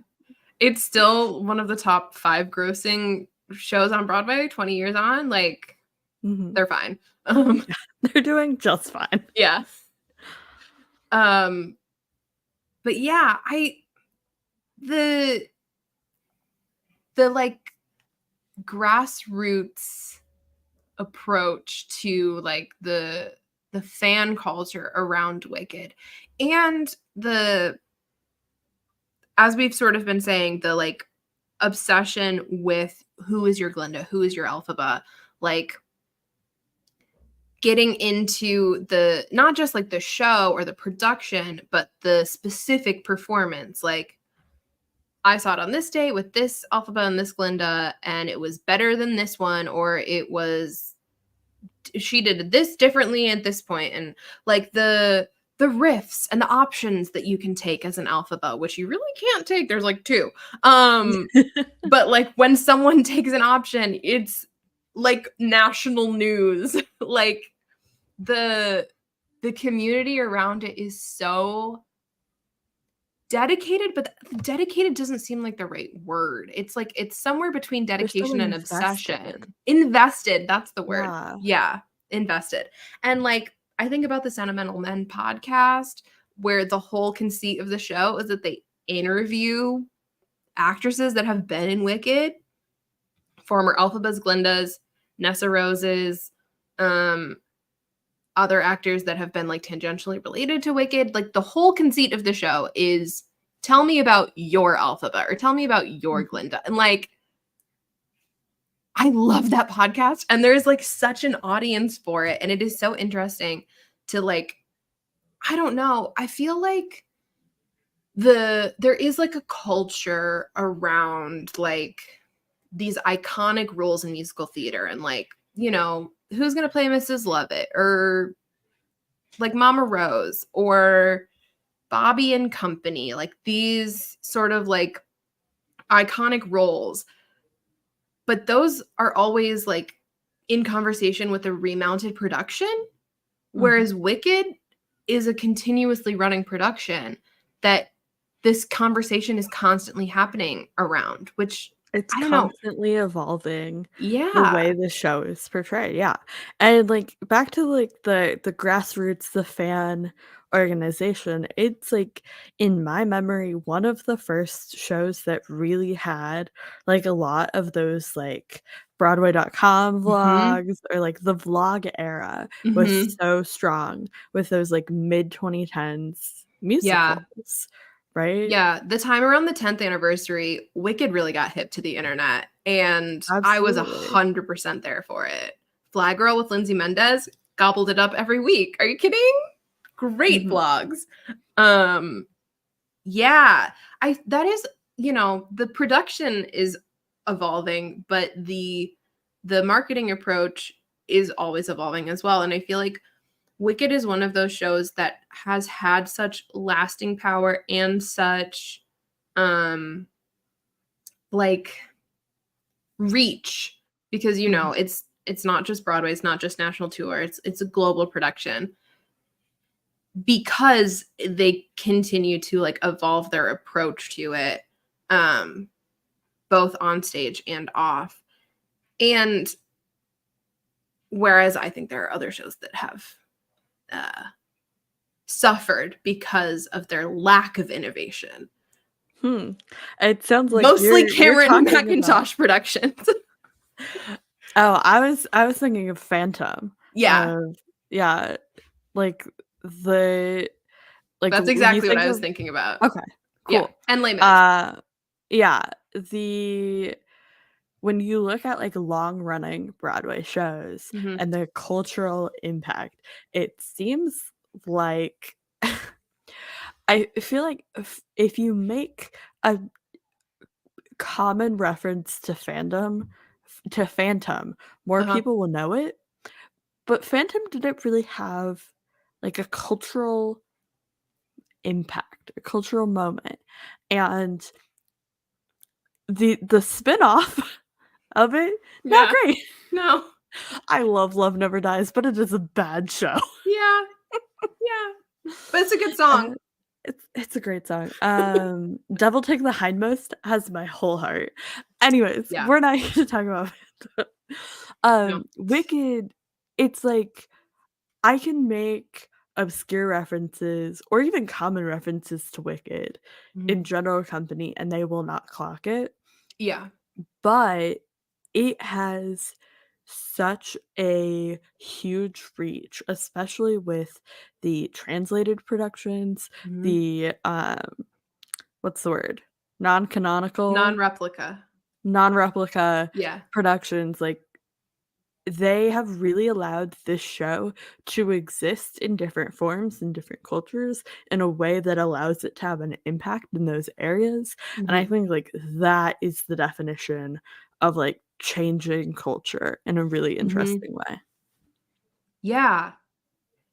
It's still one of the top 5 grossing shows on Broadway 20 years on, like, Mhm. they're fine. They're doing just fine. Yeah. Um, but yeah, the like, grassroots approach to, like, the fan culture around Wicked, and as we've sort of been saying, the, like, obsession with who is your Glinda, who is your Elphaba, like, getting into the not just, like, the show or the production, but the specific performance, like, I saw it on this day with this Elphaba and this Glinda, and it was better than this one, or it was she did this differently at this point, and, like, the riffs and the options that you can take as an Elphaba, which you really can't take, there's, like, 2. But, like, when someone takes an option, it's, like, national news. Like, the community around it is so dedicated, but dedicated doesn't seem like the right word. It's like it's somewhere between They're so dedication and invested. obsession. Invested, that's the word. Yeah. Yeah, invested. And, like, I think about the Sentimental Men podcast, where the whole conceit of the show is that they interview actresses that have been in Wicked, former Elphabas, Glindas, Nessa Roses, other actors that have been, like, tangentially related to Wicked. Like, the whole conceit of the show is tell me about your Elphaba or tell me about your Mhm. Glinda. And, like, I love that podcast. And there's, like, such an audience for it. And it is so interesting to, like, I don't know. I feel like there is, like, a culture around, like, these iconic roles in musical theater, and like, you know, who's gonna play Mrs. Lovett, or like Mama Rose, or Bobby and Company, like these sort of like iconic roles. But those are always like in conversation with a remounted production, whereas Wicked is a continuously running production that this conversation is constantly happening around, which It's I don't know. constantly evolving the Yeah. way the show is portrayed, yeah. And, like, back to, like, the grassroots, the fan organization, it's, like, in my memory, one of the first shows that really had, like, a lot of those, like, Broadway.com Mhm. vlogs or, like, the vlog era was Mhm. so strong with those, like, mid-2010s Yeah. musicals, right? Yeah, the time around the 10th anniversary, Wicked really got hip to the internet, and I was Absolutely. 100% there for it. Flag Girl with Lindsay Mendez gobbled it up every week. Are you kidding? Great Mhm. vlogs. Um, yeah, I that is, you know, the production is evolving, but the marketing approach is always evolving as well, and I feel like Wicked is one of those shows that has had such lasting power and such um like reach, because you Mhm. know it's not just Broadway, it's not just national tour, it's a global production, because they continue to like evolve their approach to it, um both on stage and off. And whereas I think there are other shows that have uh suffered because of their lack of innovation. Hmm. It sounds like Mostly you're Cameron talking about Mackintosh productions. oh, I was thinking of Phantom, Yeah, of yeah, like, the like, that's when you exactly what think I was of thinking about. okay, Yeah, cool. and Les Mis. Uh, yeah, the when you look at, like, long-running Broadway shows Mhm. and their cultural impact, it seems like I feel like if you make a common reference to Phantom, more Uh-huh. people will know it, but Phantom didn't really have, like, a cultural impact, a cultural moment, and the spinoff of it, not Yeah. great. No. I love Love Never Dies, but it is a bad show. Yeah, yeah. But it's a good Uh, song. it's a great song. Devil Take the Hindmost has my whole heart. Anyways, Yeah. we're not here to talk about Phantom. No. Wicked, it's like I can make obscure references or even common references to Wicked Mhm. in general company, and they will not clock it, Yeah. but it has such a huge reach, especially with the translated productions, Mhm. the, what's the word? Non-canonical, Non-replica. non-replica Yeah. productions, like they have really allowed this show to exist in different forms and different cultures in a way that allows it to have an impact in those areas, and I Mhm. think, like, that is the definition of, like, changing culture in a really Mhm. interesting way. Yeah.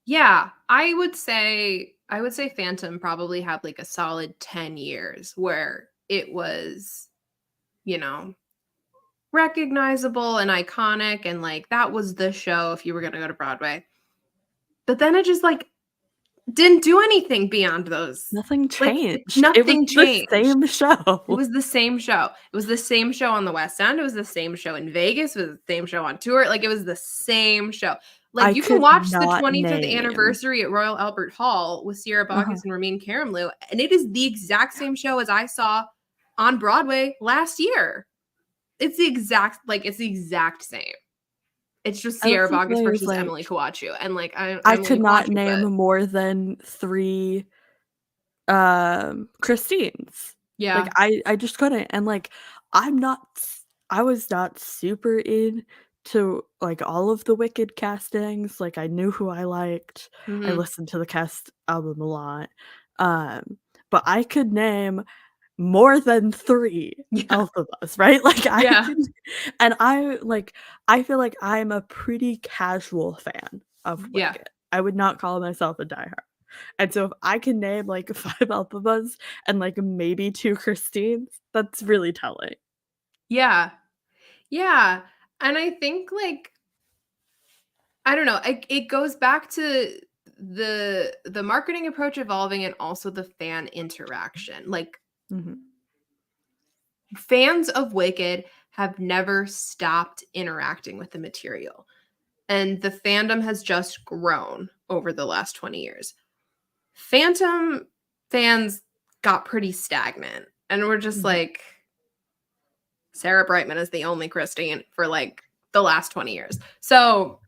Yeah. I would say Phantom probably had, like, a solid 10 years where it was, you know, recognizable and iconic, and, like, that was the show if you were gonna go to Broadway. But then it just, like, didn't do anything beyond those. Nothing Like, changed. It was nothing the changed. same It show. was the same show. It was the same show on the West End, it was the same show in Vegas, it was the same show on tour, like, it was the same show. Like, I you can could watch the not 25th name anniversary at Royal Albert Hall with Sierra Uh-huh. Baucus and Ramin Karimloo, and it is the exact same show as I saw on Broadway last year. It's the exact same. It's just And Sierra that's the Baucus thing is, versus Emily like, Kawachu, and, like, I Emily could not Kawachu, name but more than 3 Christines. Like, yeah. I just couldn't, and, like, I was not super into, like, all of the Wicked castings, like, I knew who I liked, I Mhm. listened to the cast album a lot, but I could name more than 3 Elphabas, right? Like, I feel like I'm a pretty casual fan of Wicked. I would not call myself a diehard. And so if I can name, like, 5 Elphabas and, like, maybe 2 Christines, that's really telling. Yeah. Yeah. And I think, like, I don't know, it goes back to the marketing approach evolving and also the fan interaction. Like, fans of Wicked have never stopped interacting with the material, and the fandom has just grown over the last 20 years. Phantom fans got pretty stagnant, and we're just like, Sarah Brightman is the only Christine for, like, the last 20 years. So,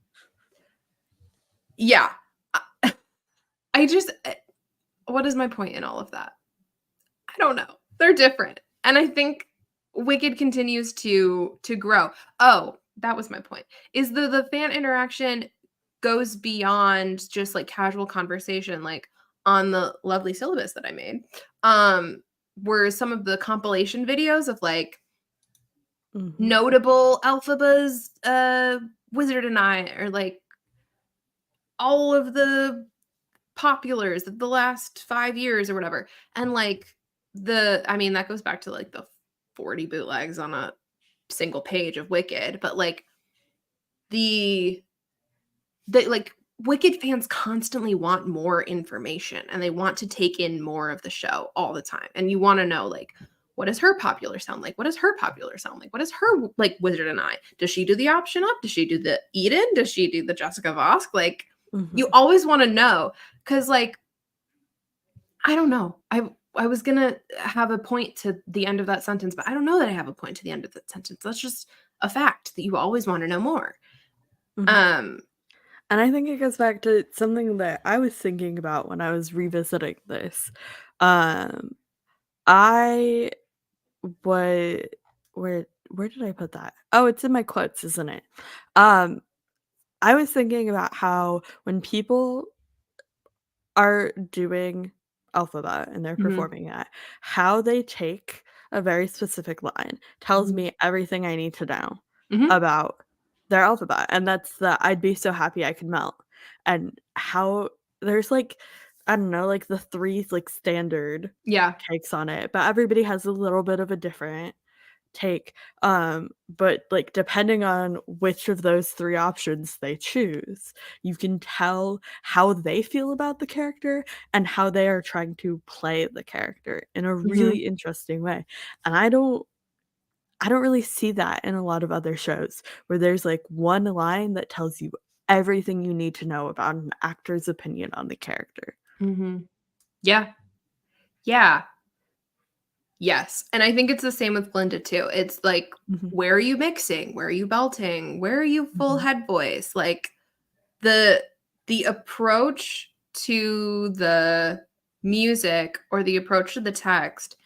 yeah. I just what is my point in all of that? I don't know. They're different. And I think Wicked continues to grow. Oh, that was my point. Is the fan interaction goes beyond just, like, casual conversation, like, on the lovely syllabus that I made. Were some of the compilation videos of, like, notable Elphaba's Wizard and I, or, like, all of the populars of the last 5 years or whatever. And, like, I mean, that goes back to, like, the 40 bootlegs on a single page of Wicked, but, like, the like, Wicked fans constantly want more information, and they want to take in more of the show all the time. And you wanna know, like, what does her popular sound like? What does her popular sound like? What is her, like, Wizard and I? Does she do the option up? Does she do the Eden? Does she do the Jessica Vosk? Like, you always wanna know, 'cause, like, I don't know. I was gonna have a point to the end of that sentence, but I don't know that I have a point to the end of that sentence. That's just a fact that you always wanna know more. And I think it goes back to something that I was thinking about when I was revisiting this. I what where did I put that? Oh, it's in my quotes, isn't it? I was thinking about how when people are doing Elphaba and they're performing it, how they take a very specific line tells me everything I need to know about their Elphaba, and that's the "I'd be so happy I could melt," and how there's, like, I don't know, like, the 3, like, standard takes on it, but everybody has a little bit of a different take, but, like, depending on which of those 3 options they choose, you can tell how they feel about the character and how they are trying to play the character in a really interesting way, and I don't really see that in a lot of other shows where there's, like, one line that tells you everything you need to know about an actor's opinion on the character. Yeah. Yeah. Yes, and I think it's the same with Glinda too. It's like, where are you mixing? Where are you belting? Where are you full head voice? Like, the approach to the music or the approach to the text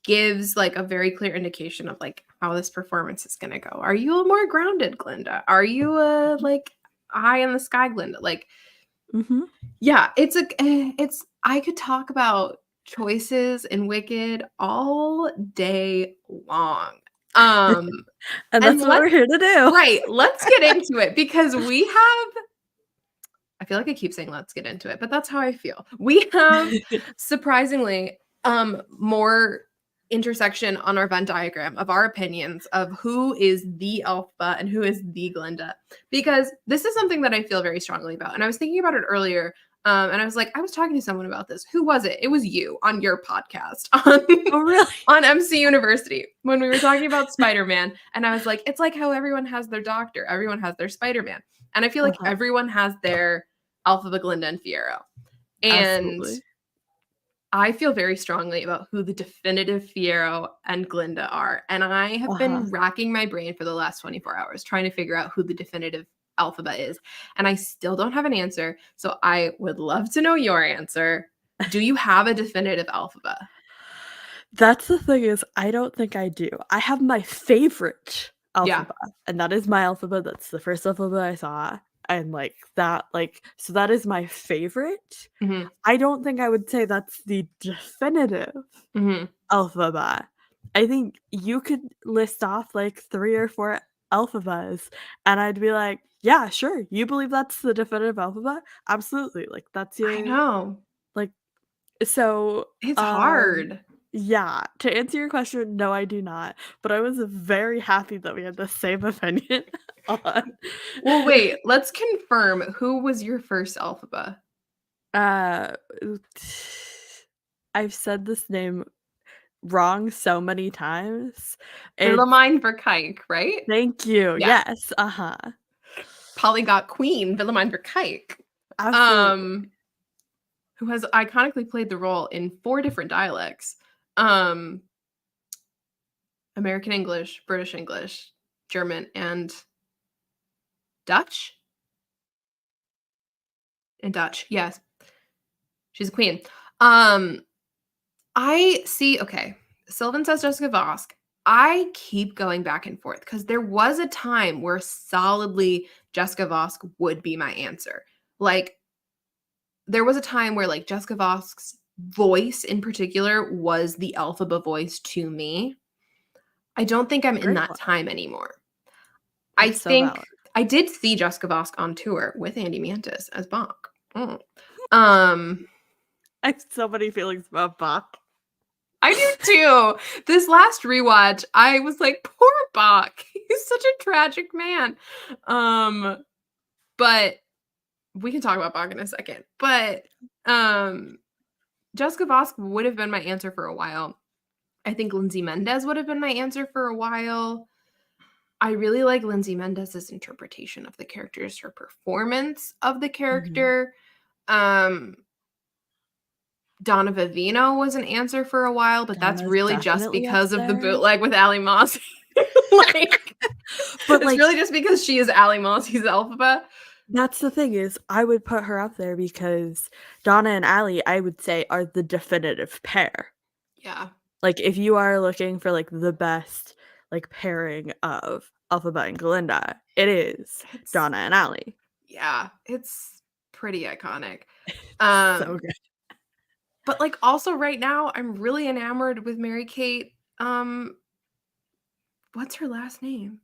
gives, like, a very clear indication of, like, how this performance is gonna go. Are you a more grounded Glinda? Are you a, like, eye in the sky Glinda? Like, yeah, it's I could talk about choices in Wicked all day long. And that's what we're here to do. Right, let's get into it because we have I feel like I keep saying let's get into it, but that's how I feel. We have surprisingly more intersection on our Venn diagram of our opinions of who is the Elphaba and who is the Glinda, because this is something that I feel very strongly about. And I was thinking about it earlier. And I was like, I was talking to someone about this. Who was it? It was you on your podcast Oh, really? on MC University when we were talking about Spider-Man. And I was like, it's like how everyone has their doctor, everyone has their Spider-Man. And I feel like everyone has their Elphaba, Glinda, and Fiero. And Absolutely. I feel very strongly about who the definitive Fiero and Glinda are. And I have been racking my brain for the last 24 hours trying to figure out who the definitive Elphaba is. And I still don't have an answer. So I would love to know your answer. Do you have a definitive Elphaba? That's the thing is, I don't think I do. I have my favorite Elphaba, and that is my Elphaba. That's the first Elphaba I saw, and like that, like, so that is my favorite. Mhm. I don't think I would say that's the definitive Mhm. Elphaba. I think you could list off like 3 or 4 Elphabas, and I'd be like, "Yeah, sure. You believe that's the definitive Elphaba? Absolutely. Like, that's I your" know. like, so, It's hard. yeah, to answer your question, no, I do not, but I was very happy that we had the same opinion on Well, wait, let's confirm, who was your first Elphaba? uh, I've said this name wrong so many times. It's Willemijn Verkijk, right? Thank you, Yeah. yes, uh-huh. Polyglot queen, Willemijn Verkijk. Absolutely. Who has iconically played the role in 4 different dialects. Um, American English, British English, German, and Dutch? And Dutch, yes. She's a queen. I see okay, Sylvan says Jessica Vosk. I keep going back and forth because there was a time where solidly Jessica Vosk would be my answer. Like, there was a time where, like, Jessica Vosk's voice in particular was the Elphaba voice to me. I don't think I'm in Great that one. time anymore. I That's so think valid. I did see Jessica Vosk on tour with Andy Mantis as Bach. Um, I have so many feelings about Bach. I do too. This last rewatch, I was like, poor Bach. He's such a tragic man. But we can talk about Bach in a second. But Jessica Vosk would have been my answer for a while. I think Lindsay Mendez would have been my answer for a while. I really like Lindsay Mendez's interpretation of the characters, her performance of the Mhm. character. Um, Donna Vivino was an answer for a while, but that's Donna's really just definitely up because of the there. bootleg with Ali Moss. Like, But, it's like, really just because she is Ali Moss's Elphaba. that's the thing is I would put her up there because Donna and Ally, I would say, are the definitive pair. Yeah. Like, if you are looking for, like, the best, like, pairing of Elphaba and Glinda, it is It's Donna and Ally. yeah, it's pretty iconic. So Um, good. but, like, also right now, I'm really enamored with Mary Kate, what's her last name?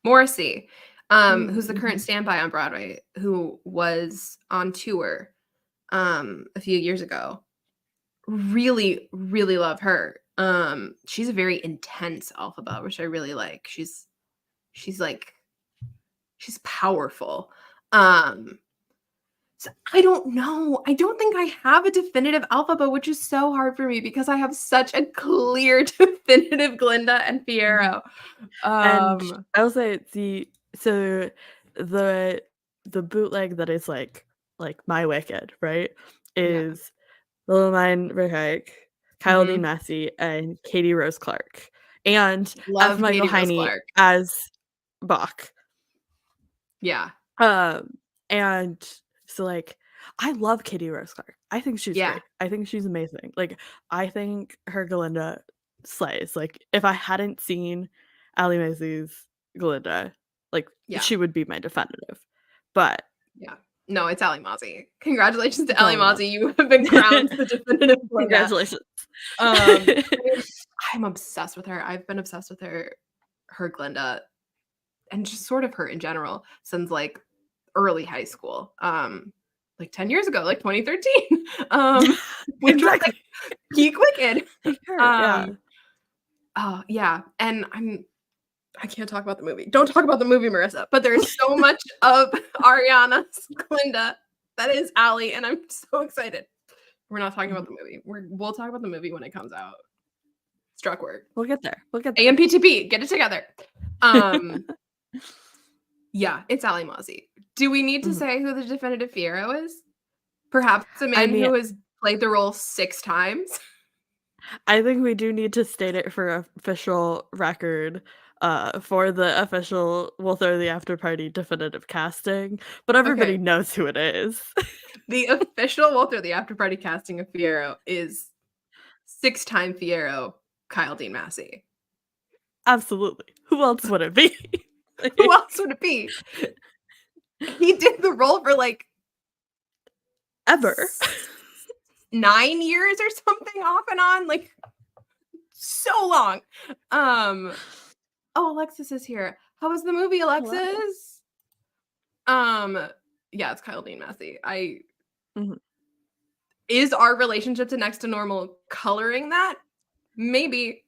Morrissey, who's the current Mhm. standby on Broadway, who was on tour, a few years ago. Really, really love her. She's a very intense Elphaba, which I really like. She's like she's powerful. Um, so I don't know. I don't think I have a definitive Elphaba, which is so hard for me because I have such a clear definitive Glinda and Mhm. Fiero. And Um, I'll say so the the bootleg that is like My Wicked, right, yeah. is Willemijn Verheij, Kyle Dean Mhm. Massey, and Katie Rose Clark, and F. Love Michael Katie Rose Heine Clark. as Bach. Yeah. Um, and so, like, I love Katie Rose Clark. I think she's Yeah. great. I think she's amazing. Like, I think her Glinda slays. Like, if I hadn't seen Ali Mazzy's Glinda, like, Yeah. she would be my definitive. But Yeah. No, it's Ali Mazzy. Congratulations to it's Ali Ali Mazzy. Mazzy. You have been crowned the definitive Glinda. Congratulations. I'm obsessed with her. I've been obsessed with her Glinda, and just sort of her in general since, like, early high school. Like 10 years ago, like 2013. Which was, like, Exactly. peak Wicked. For sure, yeah. Um, oh, yeah, and I can't talk about the movie. Don't talk about the movie, Marissa, but there's so much of Ariana's Glinda that is Ali, and I'm so excited. We're not talking Mhm. about the movie. We'll talk about the movie when it comes out. Struck word. We'll get there. We'll get there. AMPTP, get it together. Um, yeah, it's Ali Mozzie. Do we need to Mhm. say who the definitive Fiero is? Perhaps a I man mean, who has played the role 6 times? I think we do need to state it for official record, for the official "We'll Throw the After Party" definitive casting, but Okay. everybody knows who it is. The official Walter the After Party casting of Fiero is 6-time Fiero, Kyle Dean Massey. Absolutely. Who else would it be? Who else would it be? He did the role for like ever 9 years or something, off and on, like so long. Oh, Alexis is here. How was the movie, Alexis? Hello. Yeah, it's Kyle Dean Massey. Is our relationship to Next to Normal coloring that? Maybe.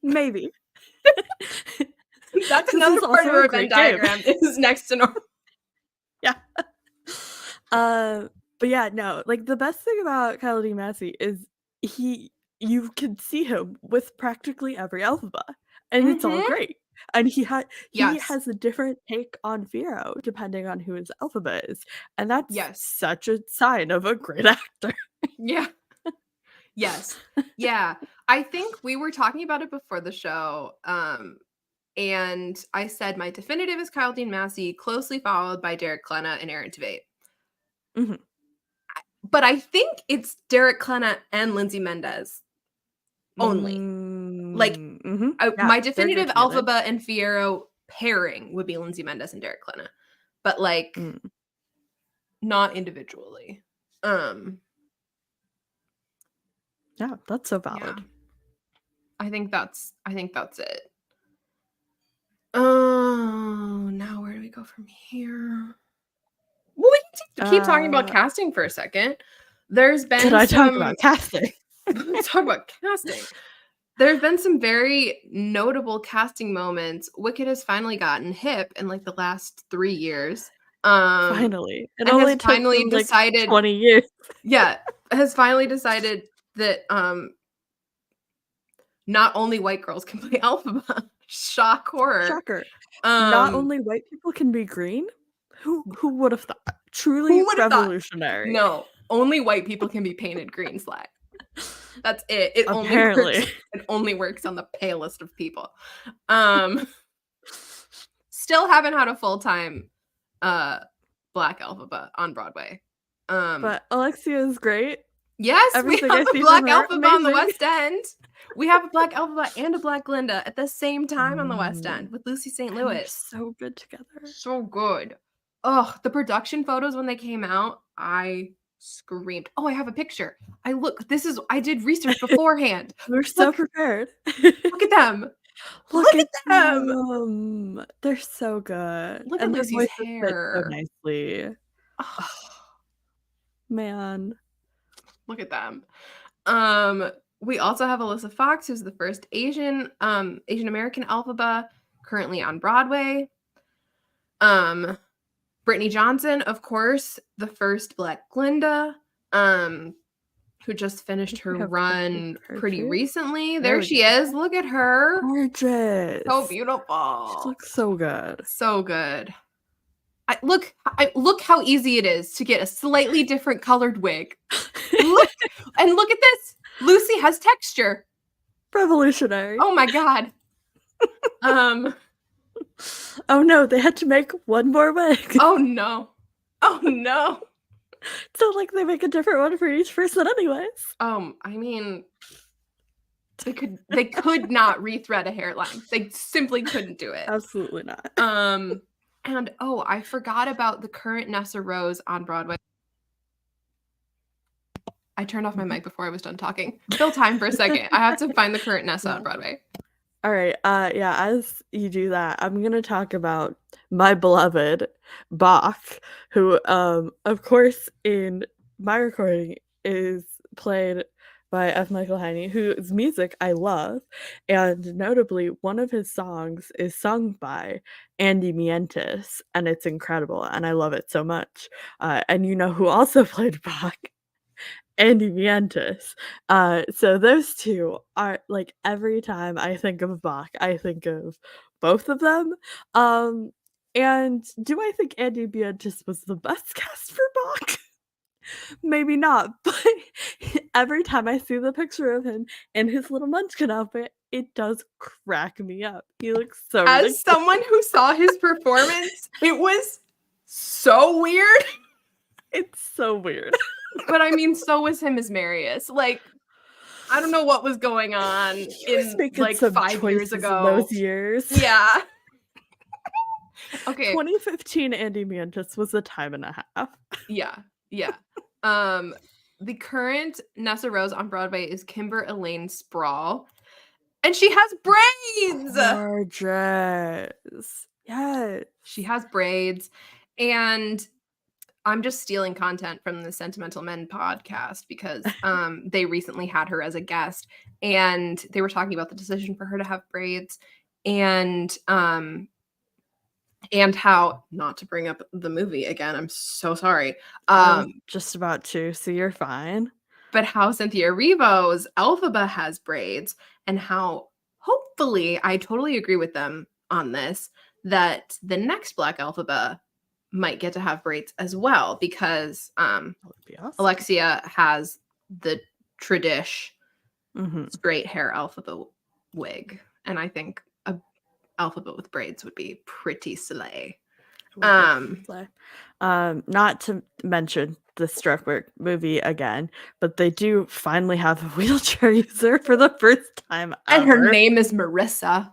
That's another part of our Venn diagram is Next to Normal. Yeah. But yeah, no, like the best thing about Kyle Dean Massey is you can see him with practically every Elphaba, and it's all great. And he has a different take on Firo depending on who his Elphaba is, and that's such a sign of a great actor. Yeah. Yes. Yeah. I think we were talking about it before the show, and I said my definitive is Kyle Dean Massey, closely followed by Derek Klena and Aaron Tveit. But I think it's Derek Klena and Lindsay Mendez only. Like, my definitive Elphaba and Fiyero pairing would be Lindsay Mendez and Derek Klena, but like not individually. Yeah, that's so valid. Yeah. I think that's it. Oh, now where do we go from here? Well, we can keep talking about casting for a second. There's been talk about casting? Let's talk about casting. There's been some very notable casting moments. Wicked has finally gotten hip in like the last 3 years. Finally. It only has finally took decided like 20 years. Yeah, has finally decided that not only white girls can play Elphaba. Shocker. Not only white people can be green? Who would have thought? Truly revolutionary. No, only white people can be painted green slag. That's it. It only works on the palest of people. Still haven't had a full-time black Elphaba on Broadway. But Alexia is great. Yes, we have a black Elphaba on the West End. We have a black Elphaba and a black Glinda at the same time on the West End with Lucy St. Louis. So good together. So good. Oh, the production photos when they came out, I screamed. Oh, I have a picture. I did research beforehand. We're so prepared. Look at them. Look at them. They're so good. Look at Lucy's hair. So nicely. Oh, man. Look at them. We also have Alyssa Fox, who's the first Asian American Elphaba, currently on Broadway. Brittany Johnson, of course, the first Black Glinda, who just finished her run pretty recently. There she is. Look at her. Gorgeous. So beautiful. She looks so good. So good. Look how easy it is to get a slightly different colored wig. Look at this. Lucy has texture. Revolutionary. Oh my god. Oh no, they had to make one more wig. Oh no. So like they make a different one for each person anyways. I mean, they could not rethread a hairline. They simply couldn't do it. Absolutely not. And I forgot about the current Nessa Rose on Broadway. I turned off my mic before I was done talking. Fill time for a second. I have to find the current Nessa on Broadway. All right. Yeah, as you do that, I'm going to talk about my beloved Bach, who, of course, in my recording is played by F. Michael Heine, whose music I love. And notably, one of his songs is sung by Andy Mientis, and it's incredible. And I love it so much. And you know who also played Bach? Andy Mientis. So those two are like every time I think of Bach, I think of both of them. And do I think Andy Mientis was the best cast for Bach? Maybe not, but every time I see the picture of him in his little munchkin outfit, it does crack me up. He looks so ridiculous. As someone who saw his performance, it was so weird. It's so weird. But I mean, so was him as Marius. Like, I don't know what was going on in like 5 years ago. Those years. Yeah. Okay. 2015 Andy Mantis was a time and a half. Yeah. The current Nessa Rose on Broadway is Kimber Elaine Sprawl, and she has braids. Gorgeous. Yes. She has braids, and I'm just stealing content from the Sentimental Men podcast because they recently had her as a guest, and they were talking about the decision for her to have braids, and how, not to bring up the movie again, I'm so sorry. Just about to, so you're fine. But how Cynthia Erivo's Elphaba has braids, and how hopefully, I totally agree with them on this, that the next Black Elphaba might get to have braids as well, because Awesome. Alexia has the tradish straight hair Elphaba wig, and I think a Elphaba with braids would be pretty slay. Not to mention the Struckwork movie again, but they do finally have a wheelchair user for the first time ever. And her name is Marissa.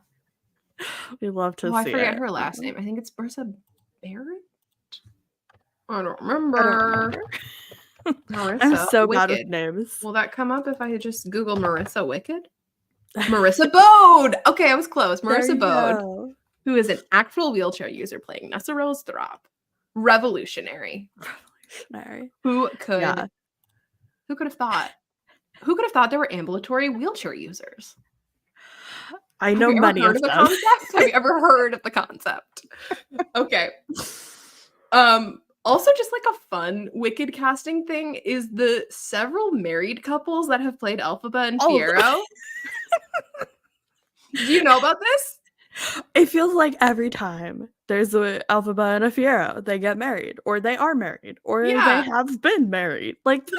We love to see I forget her last name. I think it's Marissa Barrett. I don't remember. Marissa I'm so Wicked. bad with names. Will that come up if I just Google Marissa Wicked? Marissa Bode. Okay, I was close. Marissa Bode, who is an actual wheelchair user playing Nessa Rose Throp. Revolutionary. Who could have thought? Who could have thought there were ambulatory wheelchair users? I know many of them. Have you ever heard of the concept? Okay. Also, just like a fun Wicked casting thing is the several married couples that have played Elphaba and Fiero. Do you know about this? It feels like every time there's a Elphaba and a Fiero, they get married, or they are married, or they have been married. Like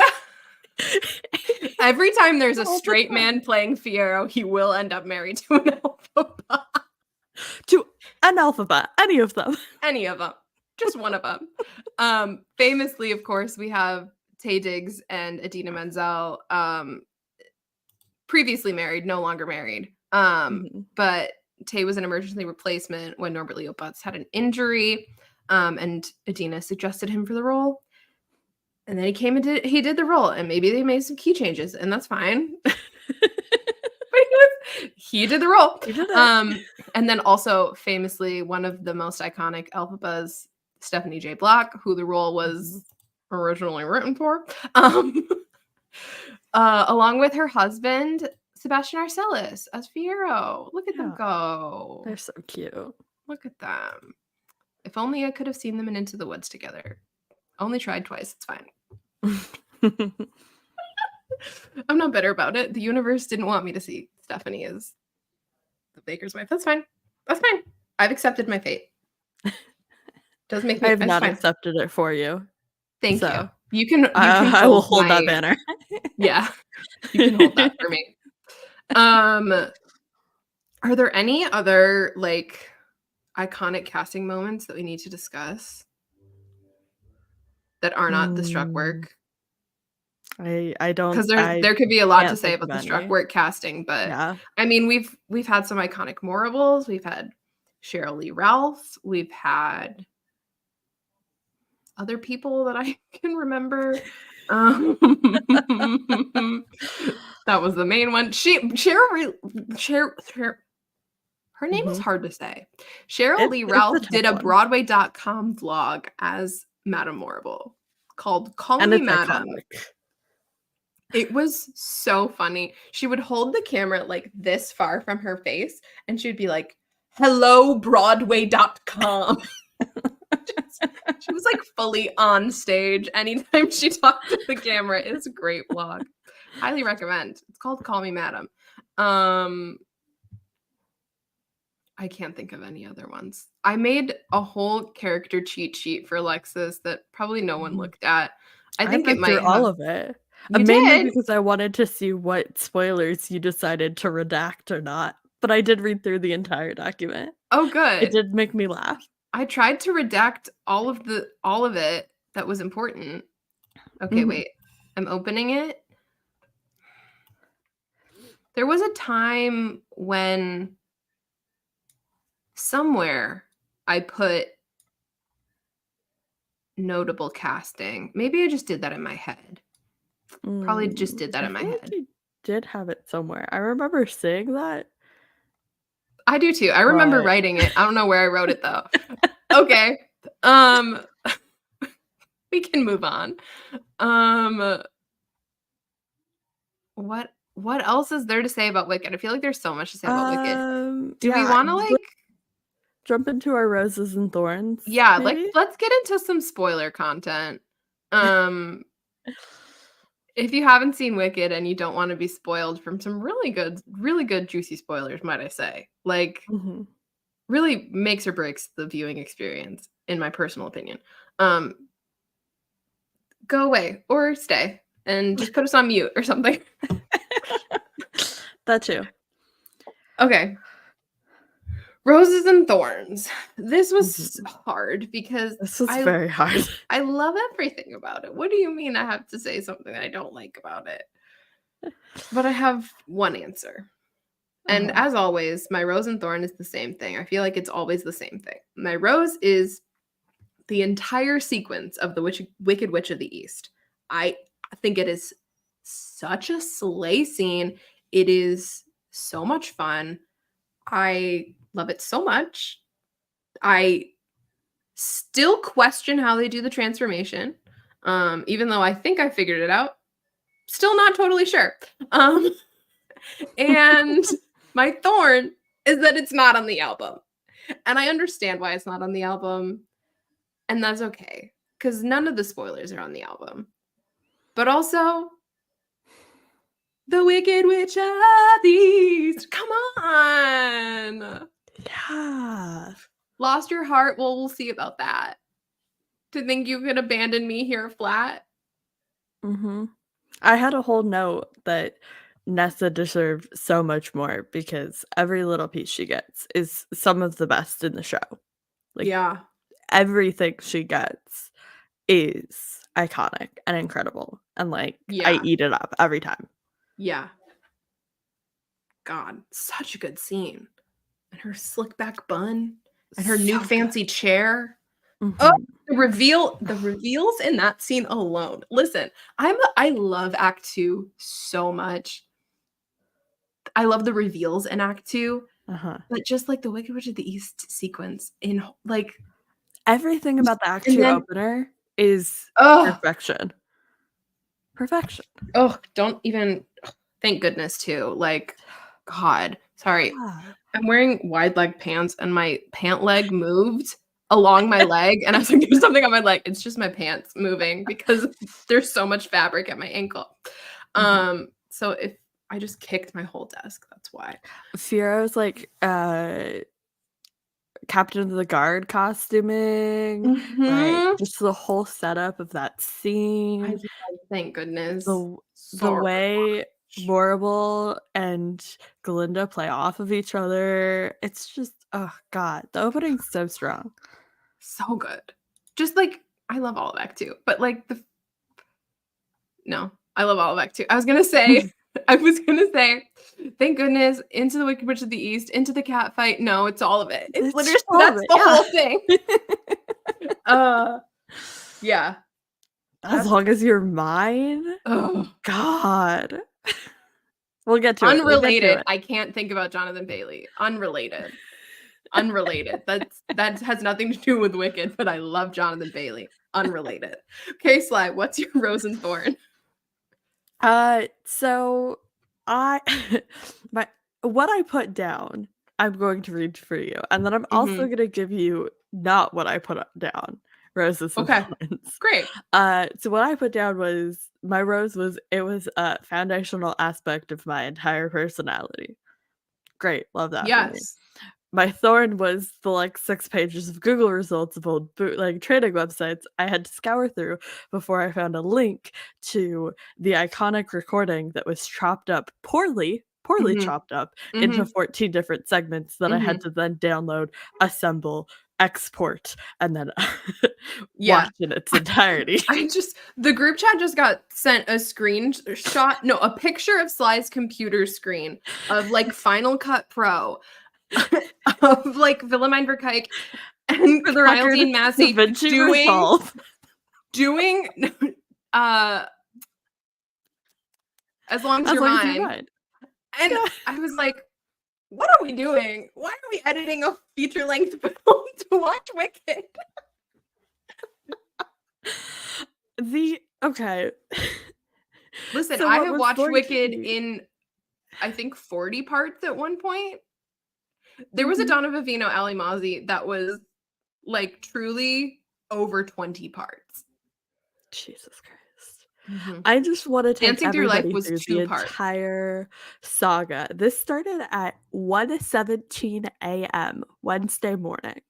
every time there's a straight man playing Fiero, he will end up married to an Elphaba. To an Elphaba, any of them. Any of them. Just one of them. Famously, of course, we have Taye Diggs and Idina Menzel, previously married, no longer married. But Taye was an emergency replacement when Norbert Leo Butz had an injury, and Idina suggested him for the role. And then he did the role, and maybe they made some key changes, and that's fine. But he did the role. He did it. And then also famously, one of the most iconic Elphabas, Stephanie J. Block, who the role was originally written for, along with her husband, Sebastian Arcellus, as Fiero. Look at them go. They're so cute. Look at them. If only I could have seen them in Into the Woods together. Only tried twice. It's fine. I'm not bitter about it. The universe didn't want me to see Stephanie as the baker's wife. That's fine. That's fine. I've accepted my fate. Does make me. I have not accepted it for you. Thank you. You can. I will hold that banner. Yeah, you can hold that for me. Are there any other like iconic casting moments that we need to discuss that are not the Struckwork? I don't, because there could be a lot to say about the Struckwork casting, but I mean we've had some iconic Morables. We've had Cheryl Lee Ralph. We've had other people that I can remember. That was the main one. Her name is hard to say. Cheryl Lee Ralph did a Broadway.com vlog as Madame Morrible called Call Me Madam. It was so funny. She would hold the camera like this far from her face and she'd be like, hello, Broadway.com. She was like fully on stage anytime she talked to the camera. It's a great vlog. Highly recommend. It's called Call Me Madam. I can't think of any other ones. I made a whole character cheat sheet for Alexis that probably no one looked at. I think it might have all of it. Mainly because I wanted to see what spoilers you decided to redact or not. But I did read through the entire document. Oh, good. It did make me laugh. I tried to redact all of it that was important. Okay, wait. I'm opening it. There was a time when somewhere I put notable casting. Maybe I just did that in my head. Probably just did that in my head. Like you did have it somewhere. I remember seeing that. I do too. I remember writing it. I don't know where I wrote it though. Okay. We can move on. What else is there to say about Wicked? I feel like there's so much to say about Wicked. Do we want to like jump into our roses and thorns? Yeah, maybe? Let's get into some spoiler content. If you haven't seen Wicked and you don't want to be spoiled from some really good juicy spoilers, might I say, like really makes or breaks the viewing experience, in my personal opinion. Go away or stay and just put us on mute or something. That too. Okay. Roses and Thorns. This was hard because this was very hard. I love everything about it. What do you mean I have to say something I don't like about it? But I have one answer. And as always, my rose and thorn is the same thing. I feel like it's always the same thing. My rose is the entire sequence of the Wicked Witch of the East. I think it is such a slay scene. It is so much fun. I love it so much. I still question how they do the transformation, even though I think I figured it out. Still not totally sure. And my thorn is that it's not on the album. And I understand why it's not on the album. And that's okay, because none of the spoilers are on the album. But also, the Wicked Witch of the East. Come on. Yeah. Lost your heart? Well, we'll see about that. To think you could abandon me here flat? I had a whole note that Nessa deserved so much more because every little piece she gets is some of the best in the show. Like, yeah. Everything she gets is iconic and incredible. And like, I eat it up every time. Yeah. God, such a good scene. And her slick back bun and her new fancy chair. Oh, the reveals in that scene alone. Listen, I love Act 2 so much. I love the reveals in Act 2. But just like the Wicked Witch of the East sequence in like everything about the Act 2 opener is perfection. Perfection. Oh, don't even thank goodness too. Like, God, sorry. I'm wearing wide leg pants and my pant leg moved along my leg. And I was like, there's something on my leg. It's just my pants moving because there's so much fabric at my ankle. So if I just kicked my whole desk, that's why. Fiora's like Captain of the Guard costuming, like just the whole setup of that scene. Thank goodness. The way Morrible and Glinda play off of each other. It's just, oh God, the opening's so strong. So good. Just like, I love all of Act 2, but like no, I love all of Act 2. I was gonna say, thank goodness, into the Wicked Witch of the East, into the cat fight. No, it's all of it. It's literally that's the whole thing. Yeah. As long as you're mine. Oh God. We'll get to unrelated. I can't think about Jonathan Bailey. Unrelated. That has nothing to do with Wicked, but I love Jonathan Bailey. Unrelated. Okay, Sly, what's your rose and thorn? So what I put down, I'm going to read for you, and then I'm also going to give you not what I put down. Roses and thorns. Great. So what I put down was my rose was a foundational aspect of my entire personality. Great, love that. Yes. My thorn was the like 6 pages of Google results of old bootleg trading websites I had to scour through before I found a link to the iconic recording that was chopped up poorly chopped up into 14 different segments that I had to then download, assemble, export, and then watch in its entirety. The group chat just got sent a picture of Sly's computer screen of like Final Cut Pro of like Willemijn Verkijk and Kyle Dean Massey doing doing As Long As You're Mine. And yeah. I was like, what are we doing? Why are we editing a feature-length film to watch Wicked? Okay. Listen, so I have watched Wicked in, I think, 40 parts at one point. There was a Donna Vivino Ali Mazzi that was like truly over 20 parts. Jesus Christ. I just want to take Dancing Through Life everybody was through 2 the parts. entire saga. This started at 1:17 a.m. Wednesday morning.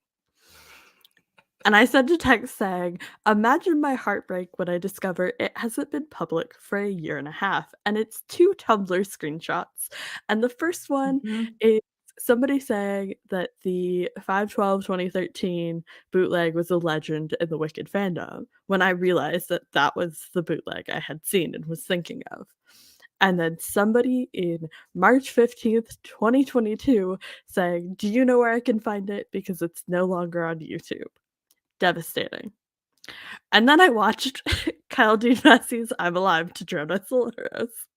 And I sent a text saying, imagine my heartbreak when I discover it hasn't been public for a year and a half. And it's 2 Tumblr screenshots. And the first one is somebody saying that the 5/12/2013 bootleg was a legend in the Wicked fandom, when I realized that that was the bootleg I had seen and was thinking of. And then somebody in March 15th, 2022 saying, do you know where I can find it? Because it's no longer on YouTube. Devastating. And then I watched Kyle D. Messi's I'm Alive to Drown My Solos.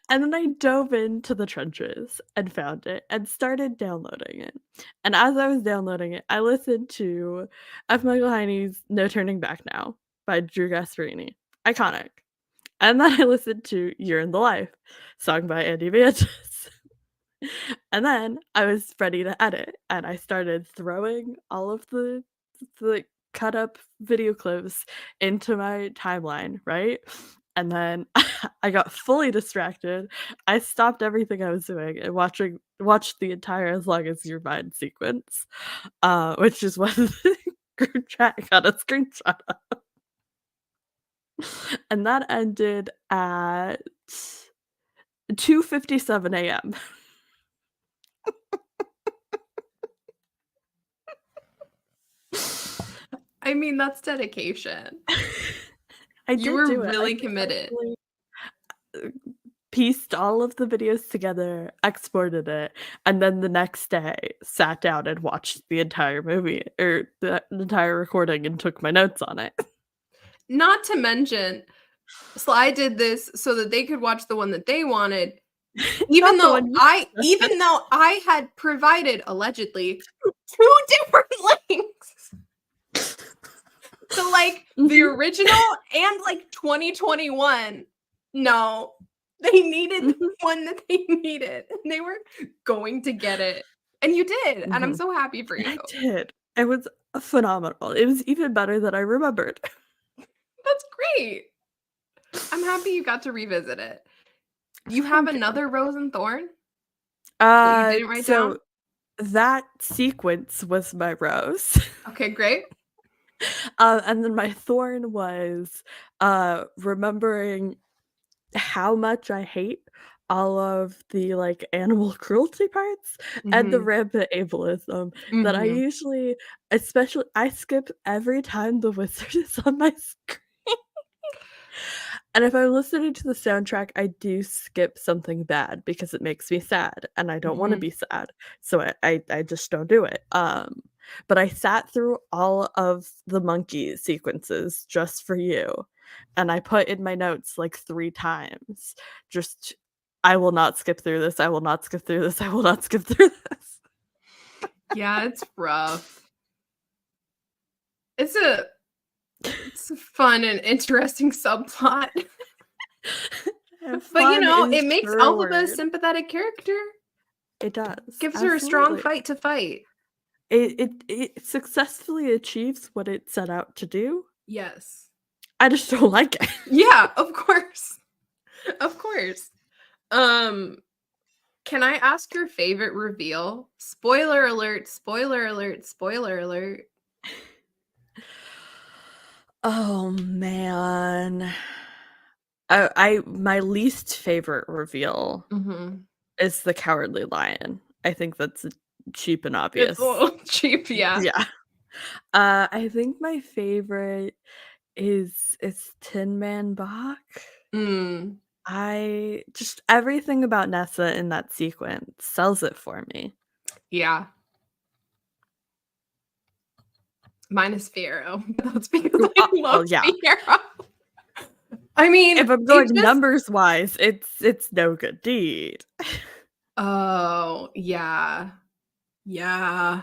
And then I dove into the trenches and found it and started downloading it. And as I was downloading it, I listened to F. Michael Heine's No Turning Back Now by Drew Gasparini. Iconic. And then I listened to You're in the Life, sung by Andy Vantis. And then I was ready to edit, and I started throwing all of the cut up video clips into my timeline, right? And then I got fully distracted. I stopped everything I was doing and watched the entire As Long As You're Mine sequence, which is what the group chat got a screenshot of. And that ended at 2:57 a.m. I mean, that's dedication. You were really committed. Pieced all of the videos together, exported it, and then the next day sat down and watched the entire movie or the entire recording and took my notes on it. Not to mention, Sly did this so that they could watch the one that they wanted, even though I had provided allegedly 2 different links. So like the original and like 2021. No, they needed the one that they needed, and they were going to get it. And you did, and I'm so happy for you. I did. It was phenomenal. It was even better than I remembered. That's great. I'm happy you got to revisit it. You have another Rose and Thorn that you didn't write down? That sequence was my rose. Okay, great. And then my thorn was remembering how much I hate all of the like animal cruelty parts and the rampant ableism that I usually, especially I skip every time the wizard is on my screen. And if I'm listening to the soundtrack, I do skip something bad because it makes me sad and I don't want to be sad. So I just don't do it. But I sat through all of the monkey sequences just for you. And I put in my notes like 3 times. Just, I will not skip through this. I will not skip through this. I will not skip through this. Yeah, it's rough. It's a fun and interesting subplot. But you know, it makes Elphaba a sympathetic character. It does. Gives her a strong fight to fight. It successfully achieves what it set out to do. Yes. I just don't like it. Yeah, of course. Of course. Can I ask your favorite reveal? Spoiler alert, spoiler alert, spoiler alert. Oh man. My least favorite reveal is the Cowardly Lion. I think that's cheap and obvious. It's a little cheap, yeah. Yeah. I think my favorite is Tin Man Bach. I just everything about Nessa in that sequence sells it for me. Yeah. Minus Fiero. That's because I love Fiero. I mean, if I'm going numbers wise, it's No Good Deed. Oh, yeah. Yeah.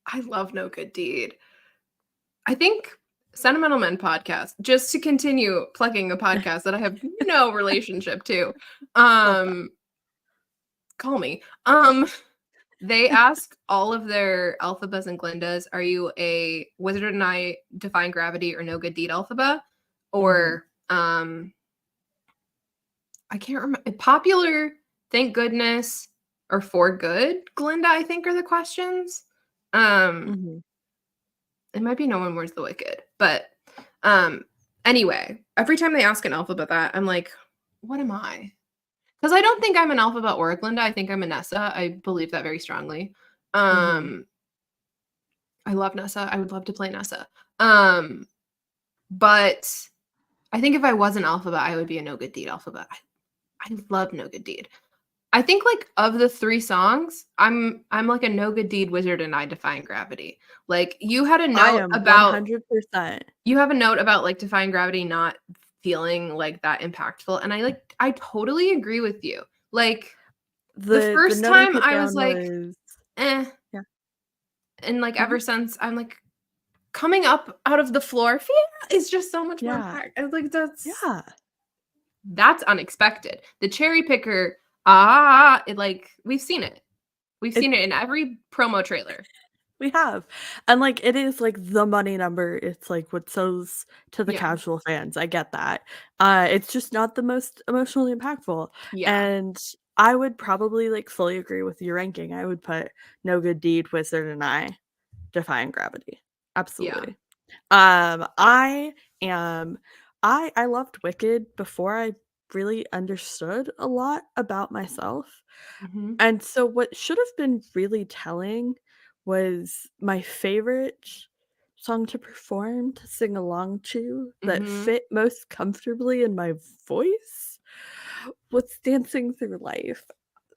I love No Good Deed. I think Sentimental Men podcast, just to continue plugging a podcast that I have no relationship to. Call me. They ask all of their Elphabas and Glindas, are you a Wizard and I Defying Gravity or No Good Deed Elphaba? Or I can't remember. Popular, Thank Goodness, or For Good Glinda, I think are the questions. It might be No One Wears the Wicked. But anyway, every time they ask an Elphaba that, I'm like, what am I? Because I don't think I'm an Elphaba or a Glinda. I think I'm a Nessa. I believe that very strongly. I love Nessa. I would love to play Nessa. But I think if I was an Elphaba, I would be a No Good Deed Elphaba. I love No Good Deed. I think like of the 3 songs, I'm like a No Good Deed Wizard and I Defying Gravity. Like you had a note about 100%. You have a note about like Defying Gravity not feeling like that impactful, and I totally agree with you. Like the first time I was like, yeah. And like ever since I'm like coming up out of the floor, is just so much more impact. I was like, that's unexpected. The cherry picker, it like we've seen it. We've seen it in every promo trailer. We have. And like it is like the money number. It's like what sells to the casual fans. I get that. It's just not the most emotionally impactful. Yeah. And I would probably like fully agree with your ranking. I would put No Good Deed, Wizard and I Defying Gravity. Absolutely. Yeah. I loved Wicked before I really understood a lot about myself. And so what should have been really telling was my favorite song to perform, to sing along to, that fit most comfortably in my voice was Dancing Through Life.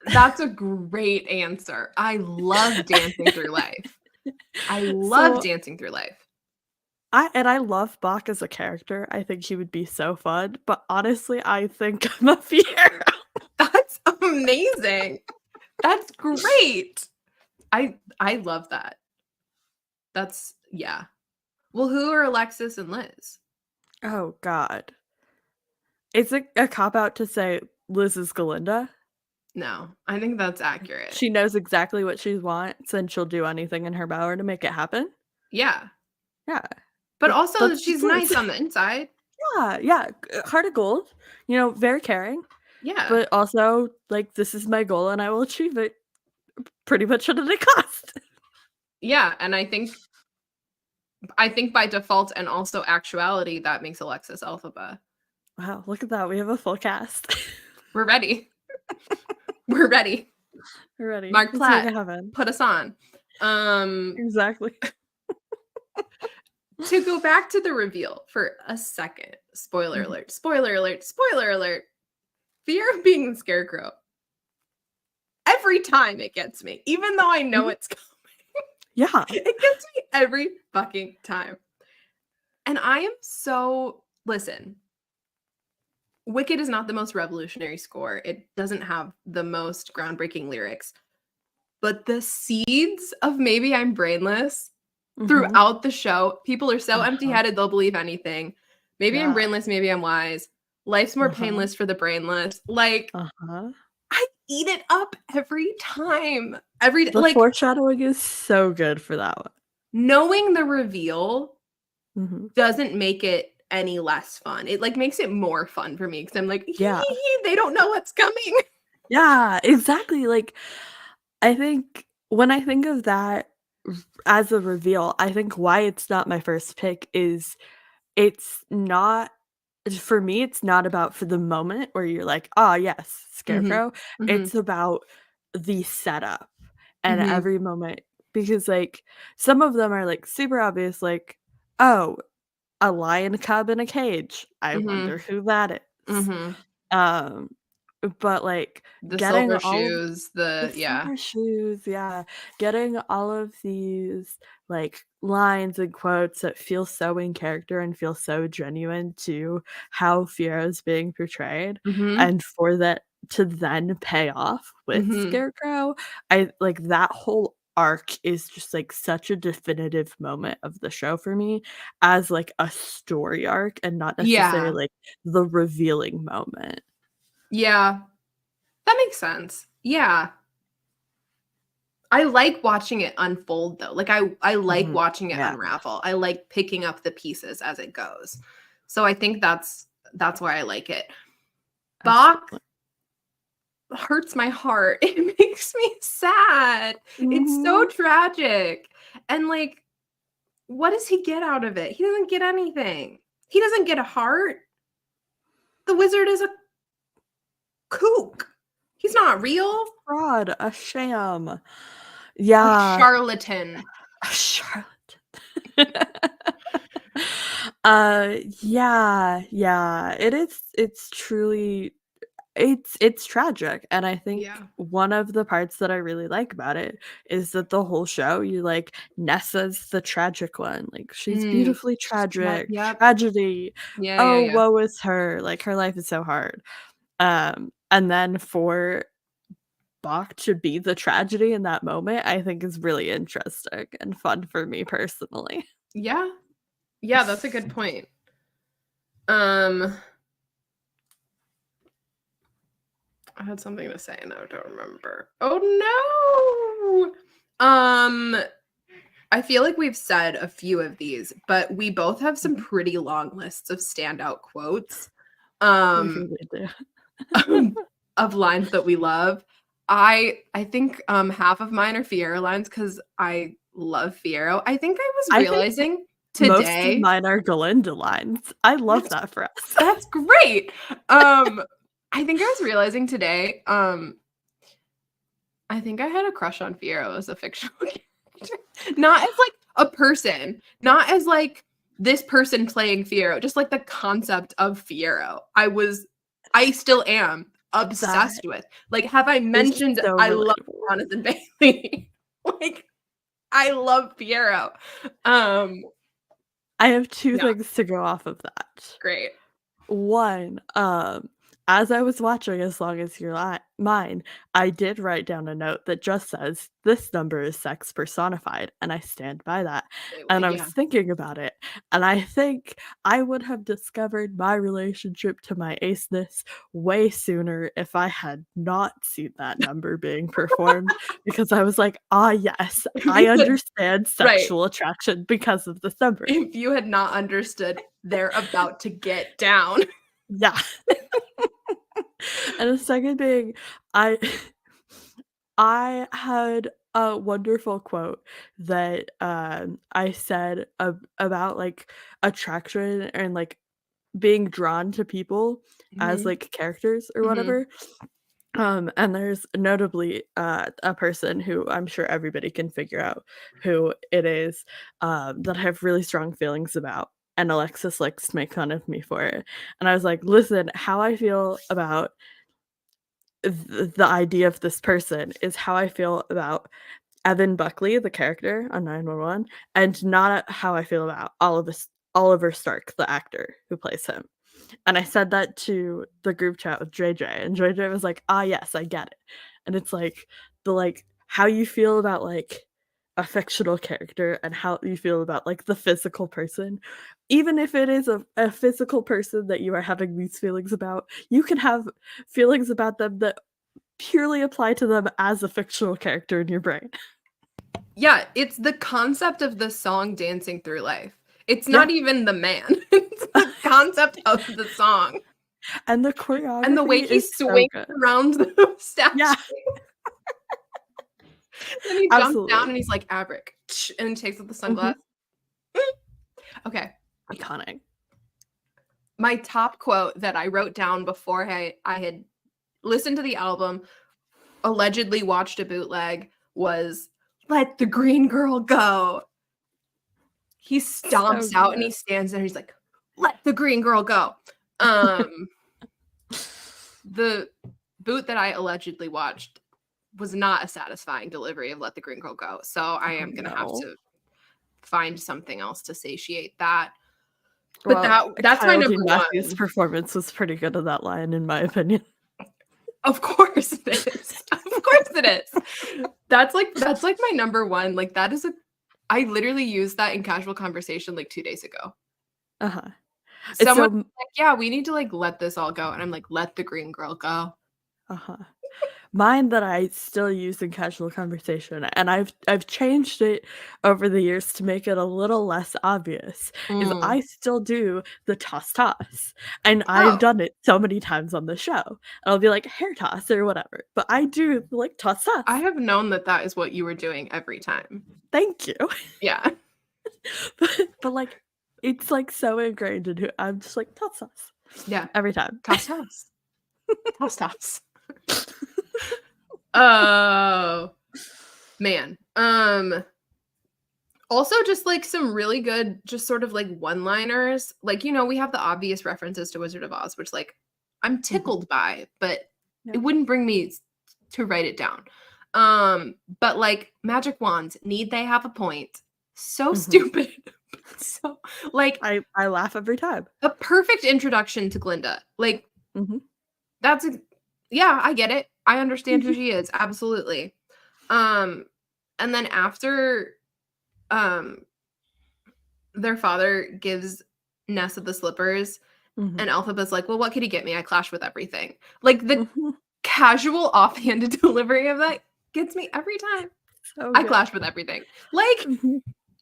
That's a great answer. I love Dancing Through Life. I love Dancing Through Life. I love Bach as a character. I think he would be so fun, but honestly, I think I'm a Fiero. That's amazing. That's great. I love that. That's Well, who are Alexis and Liz? Oh God. Is it a cop-out to say Liz is Glinda? No, I think that's accurate. She knows exactly what she wants, and she'll do anything in her power to make it happen? Yeah. Yeah. But also, she's nice on the inside. Yeah, heart of gold, very caring. Yeah. But also, like, this is my goal, and I will achieve it pretty much at any cost. Yeah, and I think by default and also actuality, that makes Alexis Elphaba. Wow, look at that. We have a full cast. We're ready. We're ready. We're ready. Mark Platt, put us on. Exactly. To go back to the reveal for a second. Spoiler alert. Spoiler alert. Spoiler alert. Fear of being the Scarecrow. Every time it gets me, even though I know it's coming. Yeah. It gets me every fucking time. And I am so... Listen. Wicked is not the most revolutionary score. It doesn't have the most groundbreaking lyrics. But the seeds of Maybe I'm Brainless throughout the show, people are so empty-headed they'll believe anything. Maybe I'm brainless, maybe I'm wise. Life's more painless for the brainless. Like, I eat it up every time. The foreshadowing is so good for that one. Knowing the reveal doesn't make it any less fun. It like makes it more fun for me because I'm like, they don't know what's coming. Yeah, exactly. Like, I think when I think of that as a reveal, I think why it's not my first pick is it's not, for me, it's not about for the moment where you're like, oh yes, Scarecrow. It's about the setup and every moment, because like some of them are like super obvious, like, oh, a lion cub in a cage. I wonder who that is. But like the getting silver all shoes, silver shoes, getting all of these like lines and quotes that feel so in character and feel so genuine to how Fiyero is being portrayed, and for that to then pay off with Scarecrow, I like that whole arc is just like such a definitive moment of the show for me as like a story arc and not necessarily Yeah. like the revealing moment. Yeah. That makes sense. Yeah. I like watching it unfold though. Like I like watching it Yeah. unravel. I like picking up the pieces as it goes. So I think that's why I like it. Bach hurts my heart. It makes me sad. It's so tragic. And like, what does he get out of it? He doesn't get anything. He doesn't get a heart. The wizard is a kook. He's not real. Fraud, a sham. A Yeah. charlatan. A charlatan. Yeah. It's truly it's tragic, and I think one of the parts that I really like about it is that the whole show, you like Nessa's the tragic one, like she's beautifully tragic, tragedy. Oh, woe is her, like her life is so hard. And then for Bach to be the tragedy in that moment, I think is really interesting and fun for me personally. Yeah. Yeah, that's a good point. I had something to say and I don't remember. Oh no. I feel like we've said a few of these, but we both have some pretty long lists of standout quotes. We really do. Of lines that we love. I think half of mine are Fiyero lines because I love Fiyero. I think I was realizing today most of mine are Galinda lines. I love that for us. That's great. I think I was realizing today, I think I had a crush on Fiyero as a fictional character. Not as like a person, not as like this person playing Fiyero, just like the concept of Fiyero. I still am obsessed with. Like, have I mentioned so I love Jonathan Bailey? Like, I love Fiyero. I have two things to go off of that. Great. One, as I was watching As Long As You're Mine, I did write down a note that just says, "This number is sex personified," and I stand by that. And I was thinking about it, and I think I would have discovered my relationship to my aceness way sooner if I had not seen that number being performed, because I was like, "Ah, yes, I understand sexual attraction because of this number." If you had not understood, they're about to get down. Yeah. And the second being, I had a wonderful quote that I said about like attraction and like being drawn to people as like characters or whatever. And there's notably a person who I'm sure everybody can figure out who it is, that I have really strong feelings about. And Alexis likes to make fun of me for it. And I was like, listen, how I feel about the idea of this person is how I feel about Evan Buckley, the character on 911, and not how I feel about Oliver Stark, the actor who plays him. And I said that to the group chat with JJ, and JJ was like, "Ah, yes, I get it." And it's like how you feel about like a fictional character and how you feel about like the physical person. Even if it is a physical person that you are having these feelings about, you can have feelings about them that purely apply to them as a fictional character in your brain. Yeah, it's the concept of the song Dancing Through Life. It's not even the man. It's the concept of the song. And the choreography and the way he swings around the statue. Yeah. Then he jumps down and he's like, Abric, and he takes off the sunglasses. Okay. Iconic. My top quote that I wrote down before I had listened to the album, allegedly watched a bootleg, was, "Let the green girl go." He stomps out and he stands there. He's like, "Let the green girl go." The boot that I allegedly watched was not a satisfying delivery of "Let the green girl go." So I am going to have to find something else to satiate that. But that's my number one. His performance was pretty good in that line, in my opinion. Of course it is. Of course it is. That's like my number one. Like that is I literally used that in casual conversation like 2 days ago. Someone was like, yeah, we need to like let this all go. And I'm like, let the green girl go. Mine that I still use in casual conversation, and I've changed it over the years to make it a little less obvious, is I still do the toss, and I've done it so many times on the show. And I'll be like hair toss or whatever, but I do like toss. I have known that is what you were doing every time. Thank you. Yeah, but like it's like so ingrained in who I'm just like toss. Yeah, every time. Toss. Toss. Oh man. Also just like some really good just sort of like one-liners. Like, you know, we have the obvious references to Wizard of Oz, which like I'm tickled by, but it wouldn't bring me to write it down. But like magic wands, need they have a point? So stupid. So like I laugh every time. A perfect introduction to Glinda. Like that's yeah, I get it. I understand who she is. Absolutely. And then after their father gives Nessa the slippers and Elphaba's like, well, what could he get me? I clash with everything. Like the casual offhanded delivery of that gets me every time. So I clash with everything. Like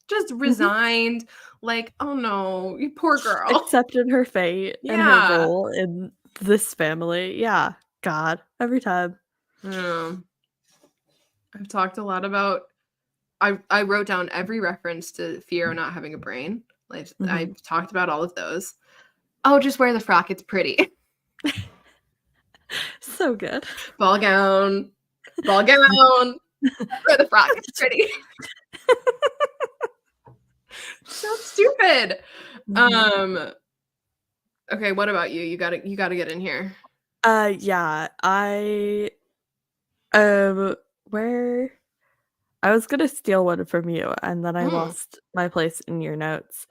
just resigned. Like, oh no, you poor girl. Accepted her fate and her role in this family. Yeah. God, every time. I've talked a lot about I wrote down every reference to Fiero not having a brain. Like I've talked about all of those. Oh, just wear the frock, it's pretty. So good. Ball gown. Wear the frock, it's pretty. So stupid. Okay, what about you? You gotta get in here. Yeah, where I was gonna steal one from you, and then I lost my place in your notes.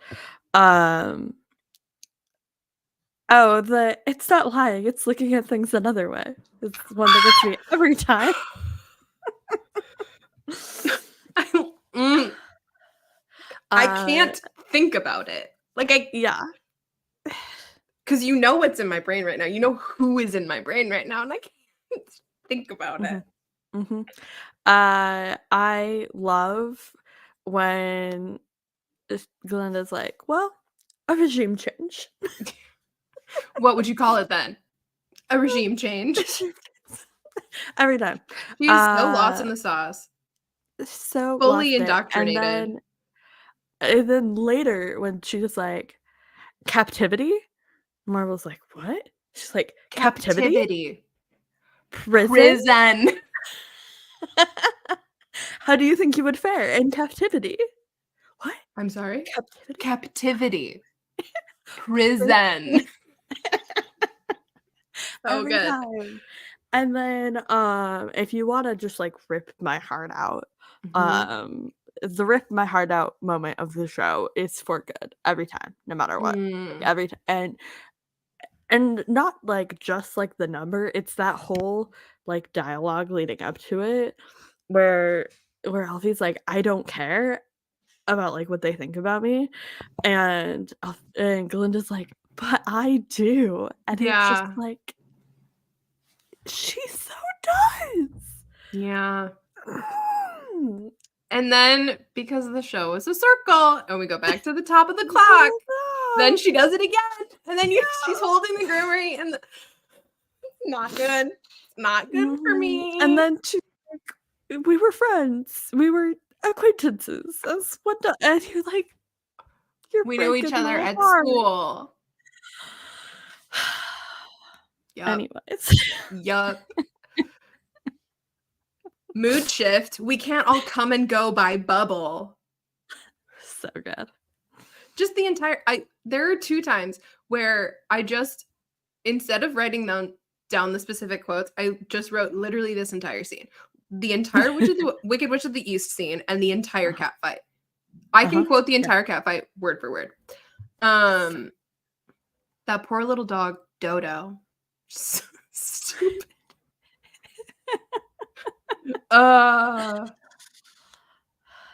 It's not lying, it's looking at things another way. It's one that gets me every time. I can't think about it. Like because you know what's in my brain right now. You know who is in my brain right now, and I can't think about it. I love when Glinda's like, well, a regime change. What would you call it then? A regime change. Every time. She's so lost in the sauce. So fully indoctrinated. And then later when she was like, captivity? Marvel's like, what? She's like, captivity? Prison. How do you think you would fare in captivity? What? I'm sorry? Captivity. Prison. So Every good. time. And then if you want to just like rip my heart out, the rip my heart out moment of the show is for good every time, no matter what. Like, every time. And not like just like the number, it's that whole like dialogue leading up to it where Alfie's like, I don't care about like what they think about me, and Glinda's like, but I do, and it's just like she so does. Yeah. And then because the show is a circle and we go back to the top of the clock, then she does it again, and then she's holding the groomer and not good. Not good for me. And then she's like, we were friends, we were acquaintances, that's what and you're like, we knew each other at school. Yep. Anyways. Yup. Mood shift. We can't all come and go by bubble. So good. Just the entire there are 2 times where I just, instead of writing down the specific quotes, I just wrote literally this entire scene. The entire Wicked Witch of the East scene and the entire cat fight. I can quote the entire cat fight word for word. That poor little dog, Dodo. So stupid.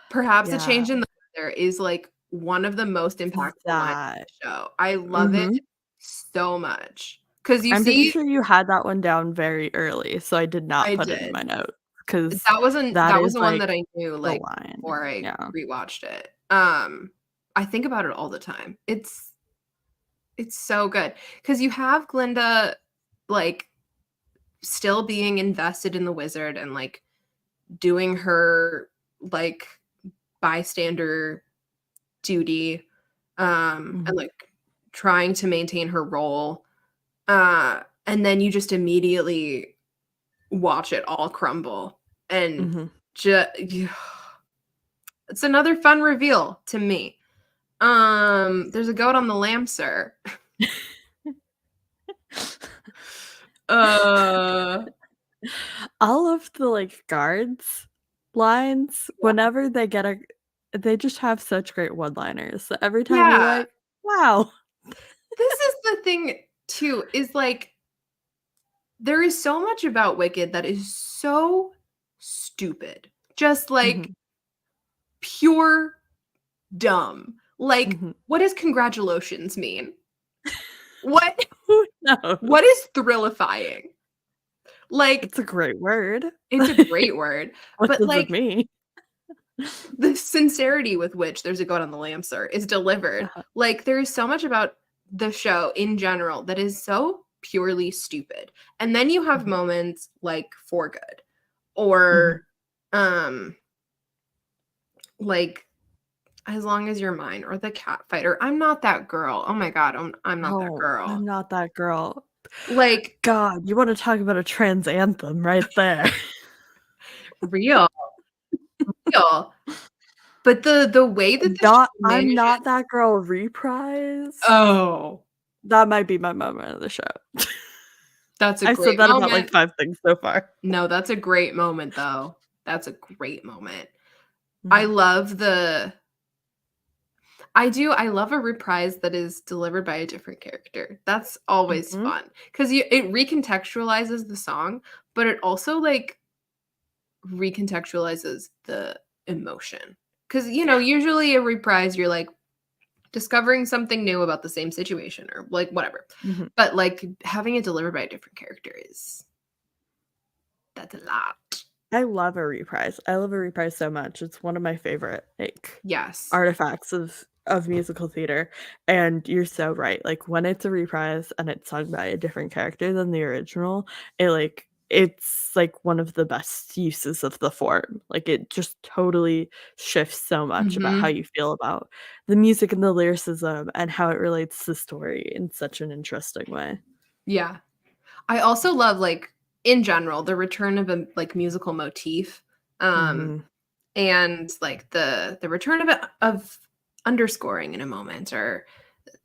Perhaps a change in the weather is like one of the most impactful lines of the show. I love it so much. Because I'm pretty sure you had that one down very early, so I did not put it in my notes. Because that was the one like, that I knew like line. before I rewatched it. I think about it all the time. It's so good. Because you have Glinda like still being invested in the wizard and like doing her like bystander duty and like trying to maintain her role, and then you just immediately watch it all crumble and it's another fun reveal to me. There's a goat on the lamb, sir. All of the like guards lines, whenever they just have such great one-liners. So every time you're like, wow. This is the thing too, is like there is so much about Wicked that is so stupid. Just like pure dumb. Like, what does congratulations mean? What? What is thrillifying? Like, it's a great word. It's a great word. What but does like it mean? The sincerity with which there's a goat on the lamb, sir, is delivered. Like, there is so much about the show in general that is so purely stupid. And then you have moments like For Good or like As Long as You're Mine or The Cat Fighter. I'm Not That Girl. Oh my god, I'm not that girl. I'm not that girl. Like, God, you want to talk about a trans anthem right there. real. But the way that the I'm Not That Girl reprise. Oh. That might be my moment of the show. That's a great I said that about like 5 things so far. No, that's a great moment though. That's a great moment. I love I love a reprise that is delivered by a different character. That's always fun because it recontextualizes the song, but it also like recontextualizes the emotion. Because usually a reprise, you're like discovering something new about the same situation or like whatever. But like having it delivered by a different character that's a lot. I love a reprise. I love a reprise so much. It's one of my favorite artifacts of musical theater. And you're so right. Like when it's a reprise and it's sung by a different character than the original, it's like one of the best uses of the form. Like it just totally shifts so much about how you feel about the music and the lyricism and how it relates to the story in such an interesting way. Yeah. I also love like in general the return of a like musical motif. And like the return of underscoring in a moment or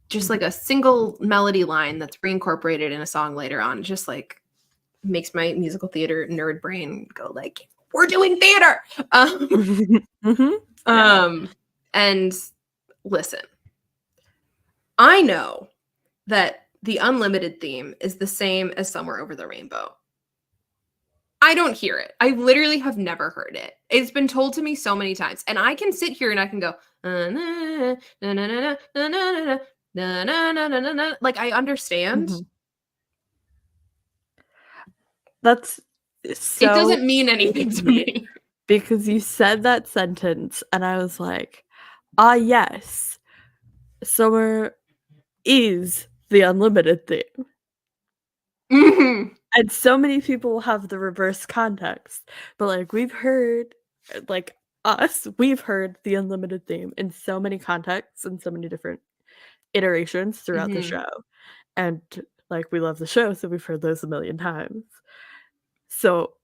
just like a single melody line that's reincorporated in a song later on just like makes my musical theater nerd brain go like, we're doing theater. And listen, I know that the Unlimited theme is the same as Somewhere Over the Rainbow. I don't hear it. I literally have never heard it. It's been told to me so many times. And I can sit here and I can go, like I understand. That's so it doesn't mean anything to me. Because you said that sentence and I was like, yes. Summer is the Unlimited theme. And so many people have the reverse context. But like we've heard like we've heard the Unlimited theme in so many contexts and so many different iterations throughout the show. And like we love the show, so we've heard those a million times. So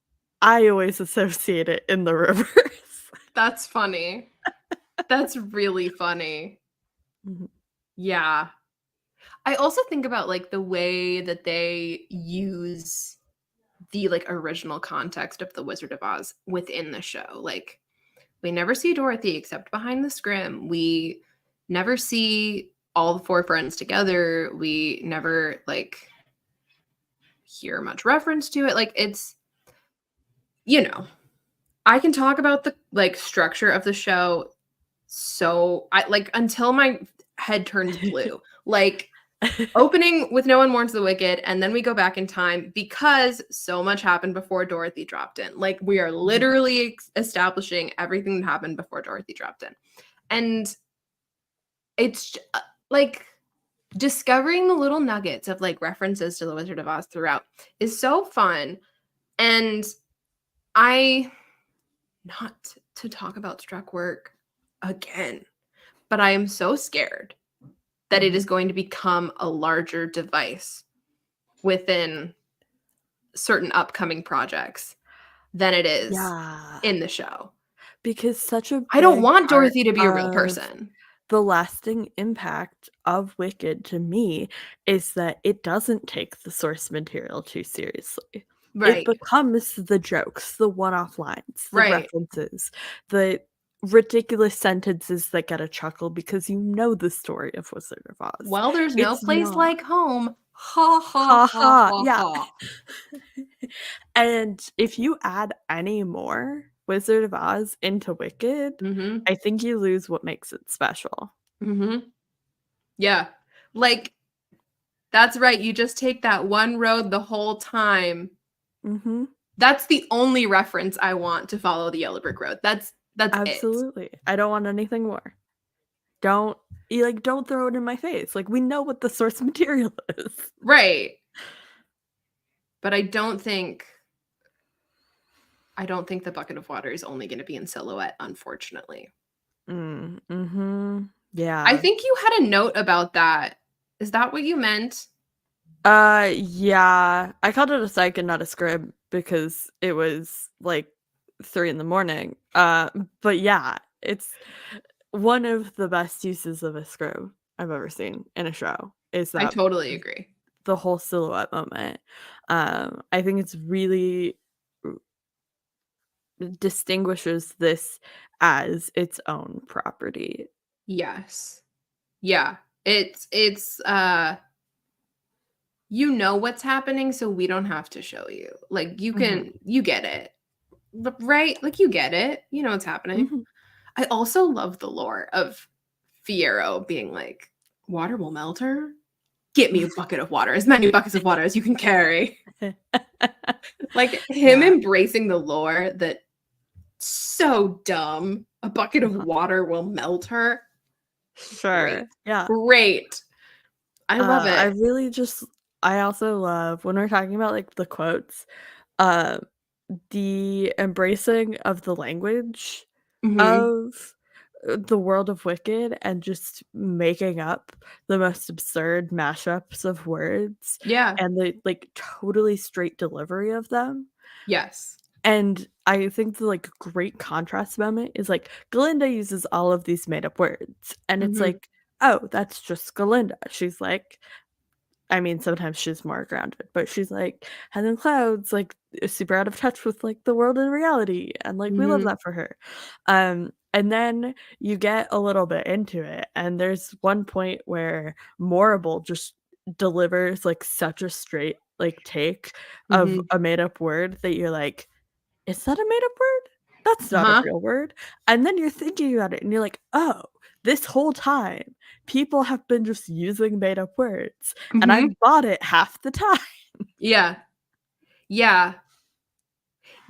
I always associate it in the reverse. That's funny. That's really funny. Yeah. I also think about like the way that they use the like original context of The Wizard of Oz within the show. Like we never see Dorothy except behind the scrim. We never see all the 4 friends together. We never like hear much reference to it. Like it's, I can talk about the like structure of the show so I like until my head turns blue. Like opening with No One Mourns the Wicked, and then we go back in time because so much happened before Dorothy dropped in. Like we are literally establishing everything that happened before Dorothy dropped in. And it's like discovering the little nuggets of like references to the Wizard of Oz throughout is so fun. And not to talk about Struck Work again, but I am so scared that it is going to become a larger device within certain upcoming projects than it is in the show. Because I don't want Dorothy to be a real person. The lasting impact of Wicked to me is that it doesn't take the source material too seriously. It becomes the jokes, the one-off lines, the references, the ridiculous sentences that get a chuckle because you know the story of Wizard of Oz. Well, there's no place like home. Ha ha ha ha. Yeah. And if you add any more Wizard of Oz into Wicked, I think you lose what makes it special. Yeah. Like, that's right. You just take that one road the whole time. That's the only reference I want to follow the Yellow Brick Road. That's absolutely it. I don't want anything more. Don't throw it in my face. Like we know what the source material is. Right. But I don't think the bucket of water is only going to be in silhouette, unfortunately. Yeah. I think you had a note about that. Is that what you meant? Yeah. I called it a psych and not a scrib because it was like 3 a.m. But yeah, it's one of the best uses of a scrib I've ever seen in a show. Is that I totally agree. The whole silhouette moment. I think it's really distinguishes this as its own property. Yes. Yeah. It's you know what's happening, so we don't have to show you. Like you get it. Right? Like you get it. You know what's happening. I also love the lore of Fiyero being like, water will melt her. Get me a bucket of water, as many buckets of water as you can carry. Like him embracing the lore that so dumb. A bucket of water will melt her. Sure. Great. Yeah. Great. I love it. I also love when we're talking about like the quotes, the embracing of the language of the world of Wicked and just making up the most absurd mashups of words. Yeah. And the like totally straight delivery of them. Yes. And I think the like great contrast moment is like Glinda uses all of these made up words. And it's like, oh, that's just Glinda. She's like, I mean, sometimes she's more grounded, but she's like, Heather Cloud's like super out of touch with like the world and reality. And like, we love that for her. And then you get a little bit into it. And there's one point where Morrible just delivers like such a straight like take of a made up word that you're like, is that a made up word? That's not a real word. And then you're thinking about it and you're like, oh, this whole time, people have been just using made up words. And I bought it half the time. Yeah. Yeah.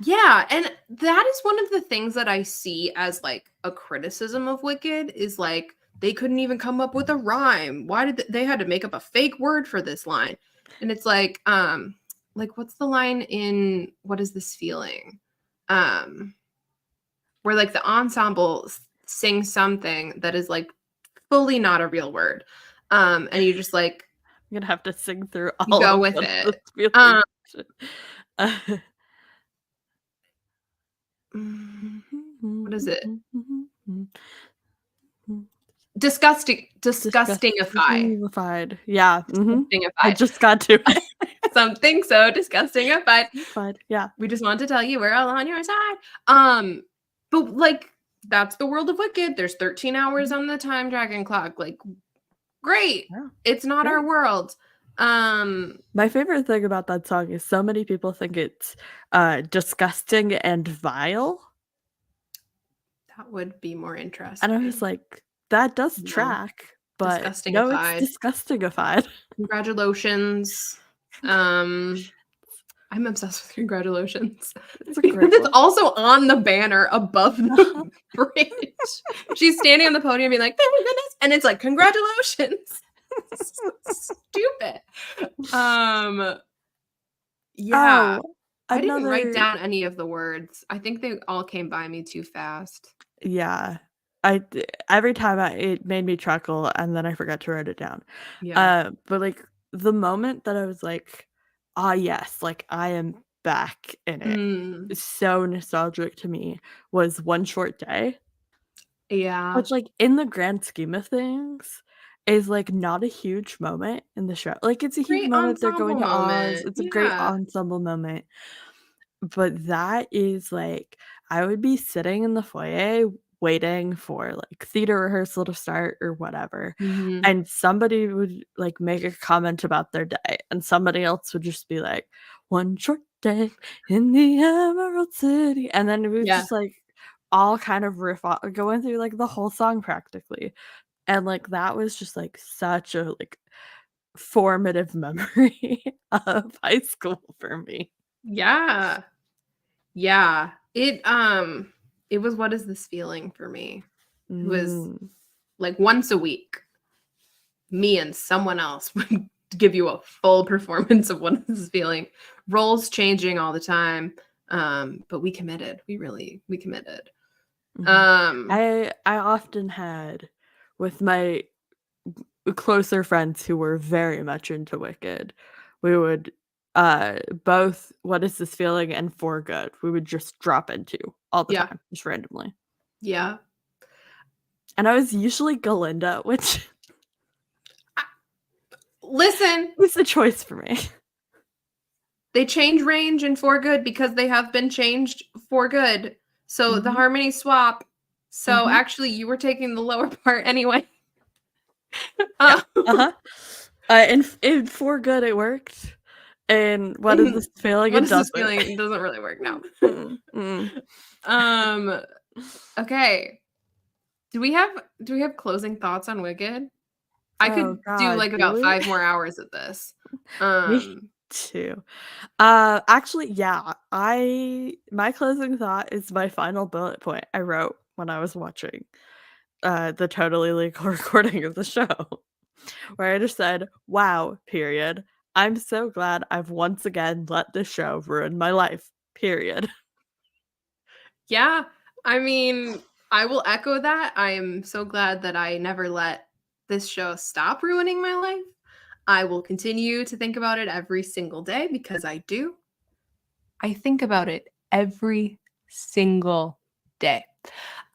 Yeah. And that is one of the things that I see as like a criticism of Wicked is like, they couldn't even come up with a rhyme. Why did they had to make up a fake word for this line? And it's like what's the line in What Is This Feeling? Where like the ensemble sings something that is like fully not a real word. And you just like I'm gonna have to sing through all you go with it. What is it? Disgustingified. Yeah. I just got to it. Something so disgustingified. Yeah. We just want to tell you we're all on your side. But like that's the world of Wicked. There's 13 hours on the time dragon clock. Like, great. Yeah. It's not our world. My favorite thing about that song is so many people think it's disgusting and vile. That would be more interesting. And I was like, that does track, but no, it's disgustingified. Congratulations. I'm obsessed with Congratulations. It's a great It's also on the banner above the bridge. She's standing on the podium being like, oh my goodness. And it's like, congratulations. Stupid. Yeah. I didn't write down any of the words. I think they all came by me too fast. Yeah. Every time it made me chuckle, and then I forgot to write it down. Yeah. But like the moment that I was like, ah, yes, like I am back in it. It's so nostalgic to me was One Short Day. Yeah. Which, like, in the grand scheme of things, is, like, not a huge moment in the show. Like, it's a huge moment, they're going to Oz, it's a great ensemble moment. But that is, like, I would be sitting in the foyer waiting for, like, theater rehearsal to start or whatever, and somebody would, like, make a comment about their day, and somebody else would just be like, "One short day in the Emerald City," and then it was just, like, all kind of going through, like, the whole song practically, and, like, that was just, like, such a, like, formative memory of high school for me. Yeah. Yeah. It was What Is This Feeling for me. It was, like, once a week, me and someone else would give you a full performance of What Is This Feeling. Roles changing all the time, but we committed. We committed. I often had with my closer friends who were very much into Wicked, we would both What Is This Feeling and For Good, we would just drop into all the time, just randomly. Yeah. And I was usually Galinda, which listen, was a choice for me. They change range in For Good because they have been changed for good. So the harmony swap. So actually, you were taking the lower part anyway. In For Good, it worked. And What Is This Feeling? What Is This Feeling? It doesn't really work now. Okay. Do we have closing thoughts on Wicked? I could do like about 5 more hours of this. Me too. Actually, yeah. My closing thought is my final bullet point I wrote when I was watching the totally legal recording of the show, where I just said, "Wow, period. I'm so glad I've once again let this show ruin my life, period." Yeah, I mean, I will echo that. I am so glad that I never let this show stop ruining my life. I will continue to think about it every single day because I do. I think about it every single day.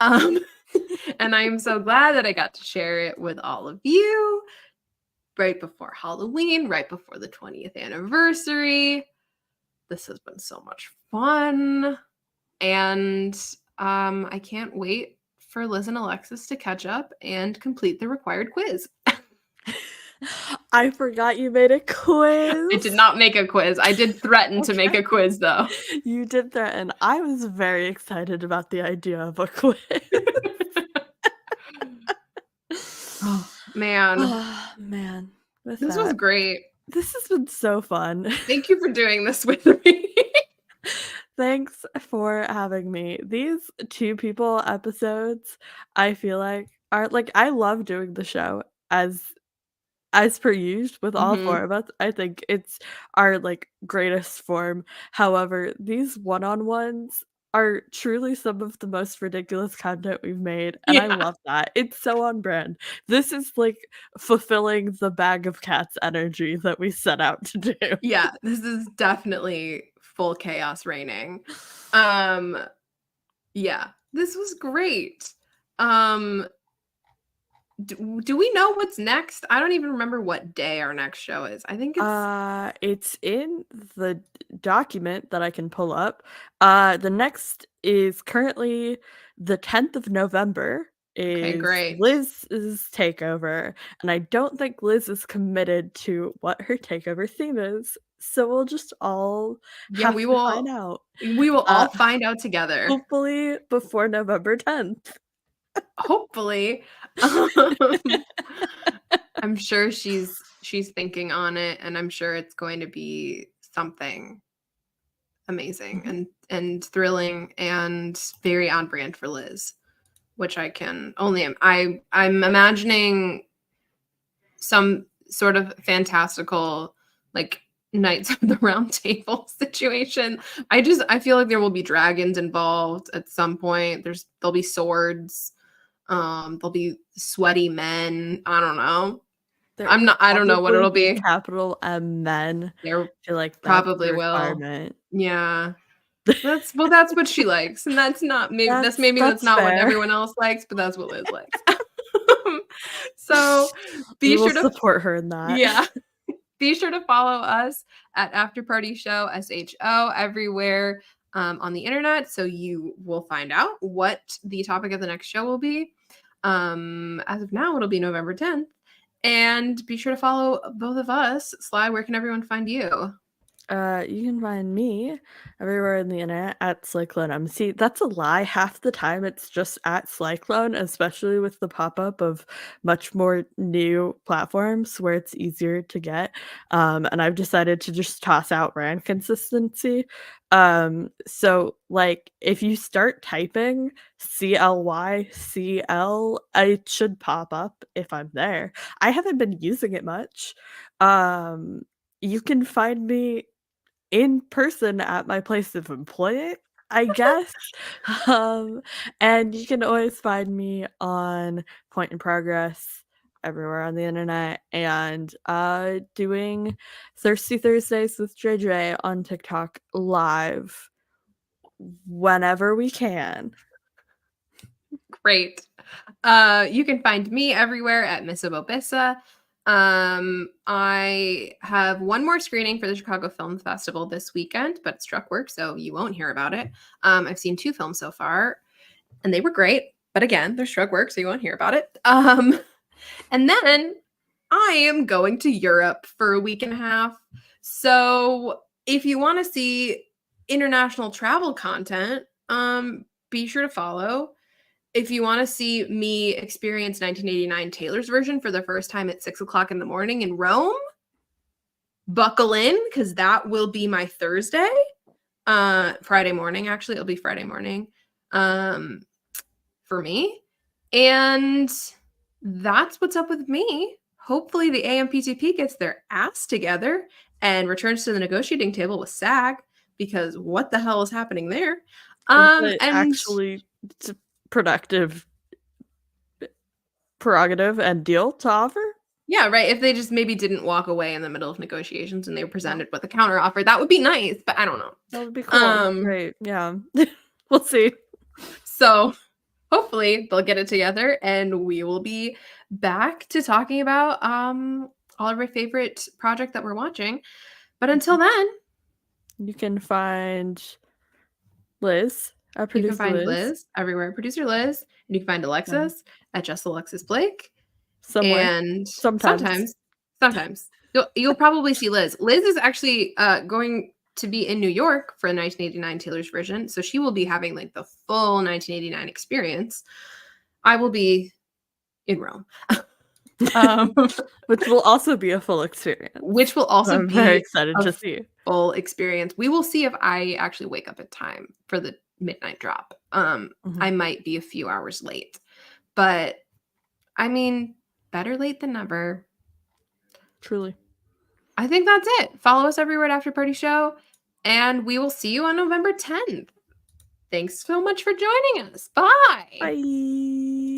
And I am so glad that I got to share it with all of you right before Halloween, right before the 20th anniversary. This has been so much fun. And I can't wait for Liz and Alexis to catch up and complete the required quiz. I forgot you made a quiz. I did not make a quiz. I did threaten to make a quiz, though. You did threaten. I was very excited about the idea of a quiz. Oh, man. Oh, man. This was great. This has been so fun. Thank you for doing this with me. Thanks for having me. These 2 people episodes, I feel like are like I love doing the show as per usual with all 4 of us. I think it's our like greatest form. However, these one-on-ones are truly some of the most ridiculous content we've made, and I love that. It's so on brand. This is like fulfilling the bag of cats energy that we set out to do. Yeah, this is definitely full chaos reigning. Yeah, this was great. Do we know what's next? I don't even remember what day our next show is. I think it's in the document that I can pull up. The next is currently the 10th of November Okay, is great. Liz's takeover, and I don't think Liz is committed to what her takeover theme is, so we'll just all Yeah, have we to find will out. all find out together. Hopefully before November 10th. Hopefully. I'm sure she's thinking on it, and I'm sure it's going to be something amazing and thrilling and very on brand for Liz, which I can only I'm imagining some sort of fantastical like Knights of the Round Table situation. I feel like there will be dragons involved at some point. There'll be swords. There'll be sweaty men. I don't know. I don't know what it'll be. Capital M men. There I feel like that's probably the will. requirement. Yeah. That's what she likes. And that's not maybe that's not fair. what everyone else likes, but that's what Liz likes. So we will support her in that. Yeah. Be sure to follow us at After Party Show, SHO, everywhere on the internet. So you will find out what the topic of the next show will be. As of now, it'll be November 10th. And be sure to follow both of us. Sly, where can everyone find you? You can find me everywhere on the internet at SlyCloneMC. That's a lie. Half the time it's just at SlyClone, especially with the pop-up of much more new platforms where it's easier to get. And I've decided to just toss out brand consistency. So like if you start typing CLYCL, it should pop up if I'm there. I haven't been using it much. You can find me in person at my place of employment, I guess. And you can always find me on Point in Progress everywhere on the internet and doing Thirsty Thursdays with JJ on TikTok live whenever we can. Great. You can find me everywhere at Miss Obobissa. I have one more screening for the Chicago Film Festival this weekend, but it's truck work, so you won't hear about it. I've seen 2 films so far, and they were great. But again, they're truck work, so you won't hear about it. And then I am going to Europe for a week and a half. So if you want to see international travel content, be sure to follow. If you want to see me experience 1989 Taylor's version for the first time at 6:00 in the morning in Rome, buckle in because that will be my Thursday. Friday morning, actually. It'll be Friday morning for me. And that's what's up with me. Hopefully the AMPTP gets their ass together and returns to the negotiating table with SAG because what the hell is happening there? And actually productive prerogative and deal to offer? Yeah, right. If they just maybe didn't walk away in the middle of negotiations and they were presented with a counter offer, that would be nice, but I don't know. That would be cool. Great. Yeah. We'll see. So hopefully they'll get it together and we will be back to talking about all of our favorite project that we're watching. But until then, you can find Liz. You can find Liz everywhere, producer Liz, and you can find Alexis at Just Alexis Blake. Somewhere. And sometimes you'll probably see Liz. Liz is actually going to be in New York for the 1989 Taylor's version, so she will be having like the full 1989 experience. I will be in Rome. Which will also be a full experience. Which will also I'm be very excited to see. Full experience. We will see if I actually wake up at time for the midnight drop. I might be a few hours late. But I mean, better late than never. Truly. I think that's it. Follow us everywhere at After Party Show, and we will see you on November 10th. Thanks so much for joining us. Bye. Bye.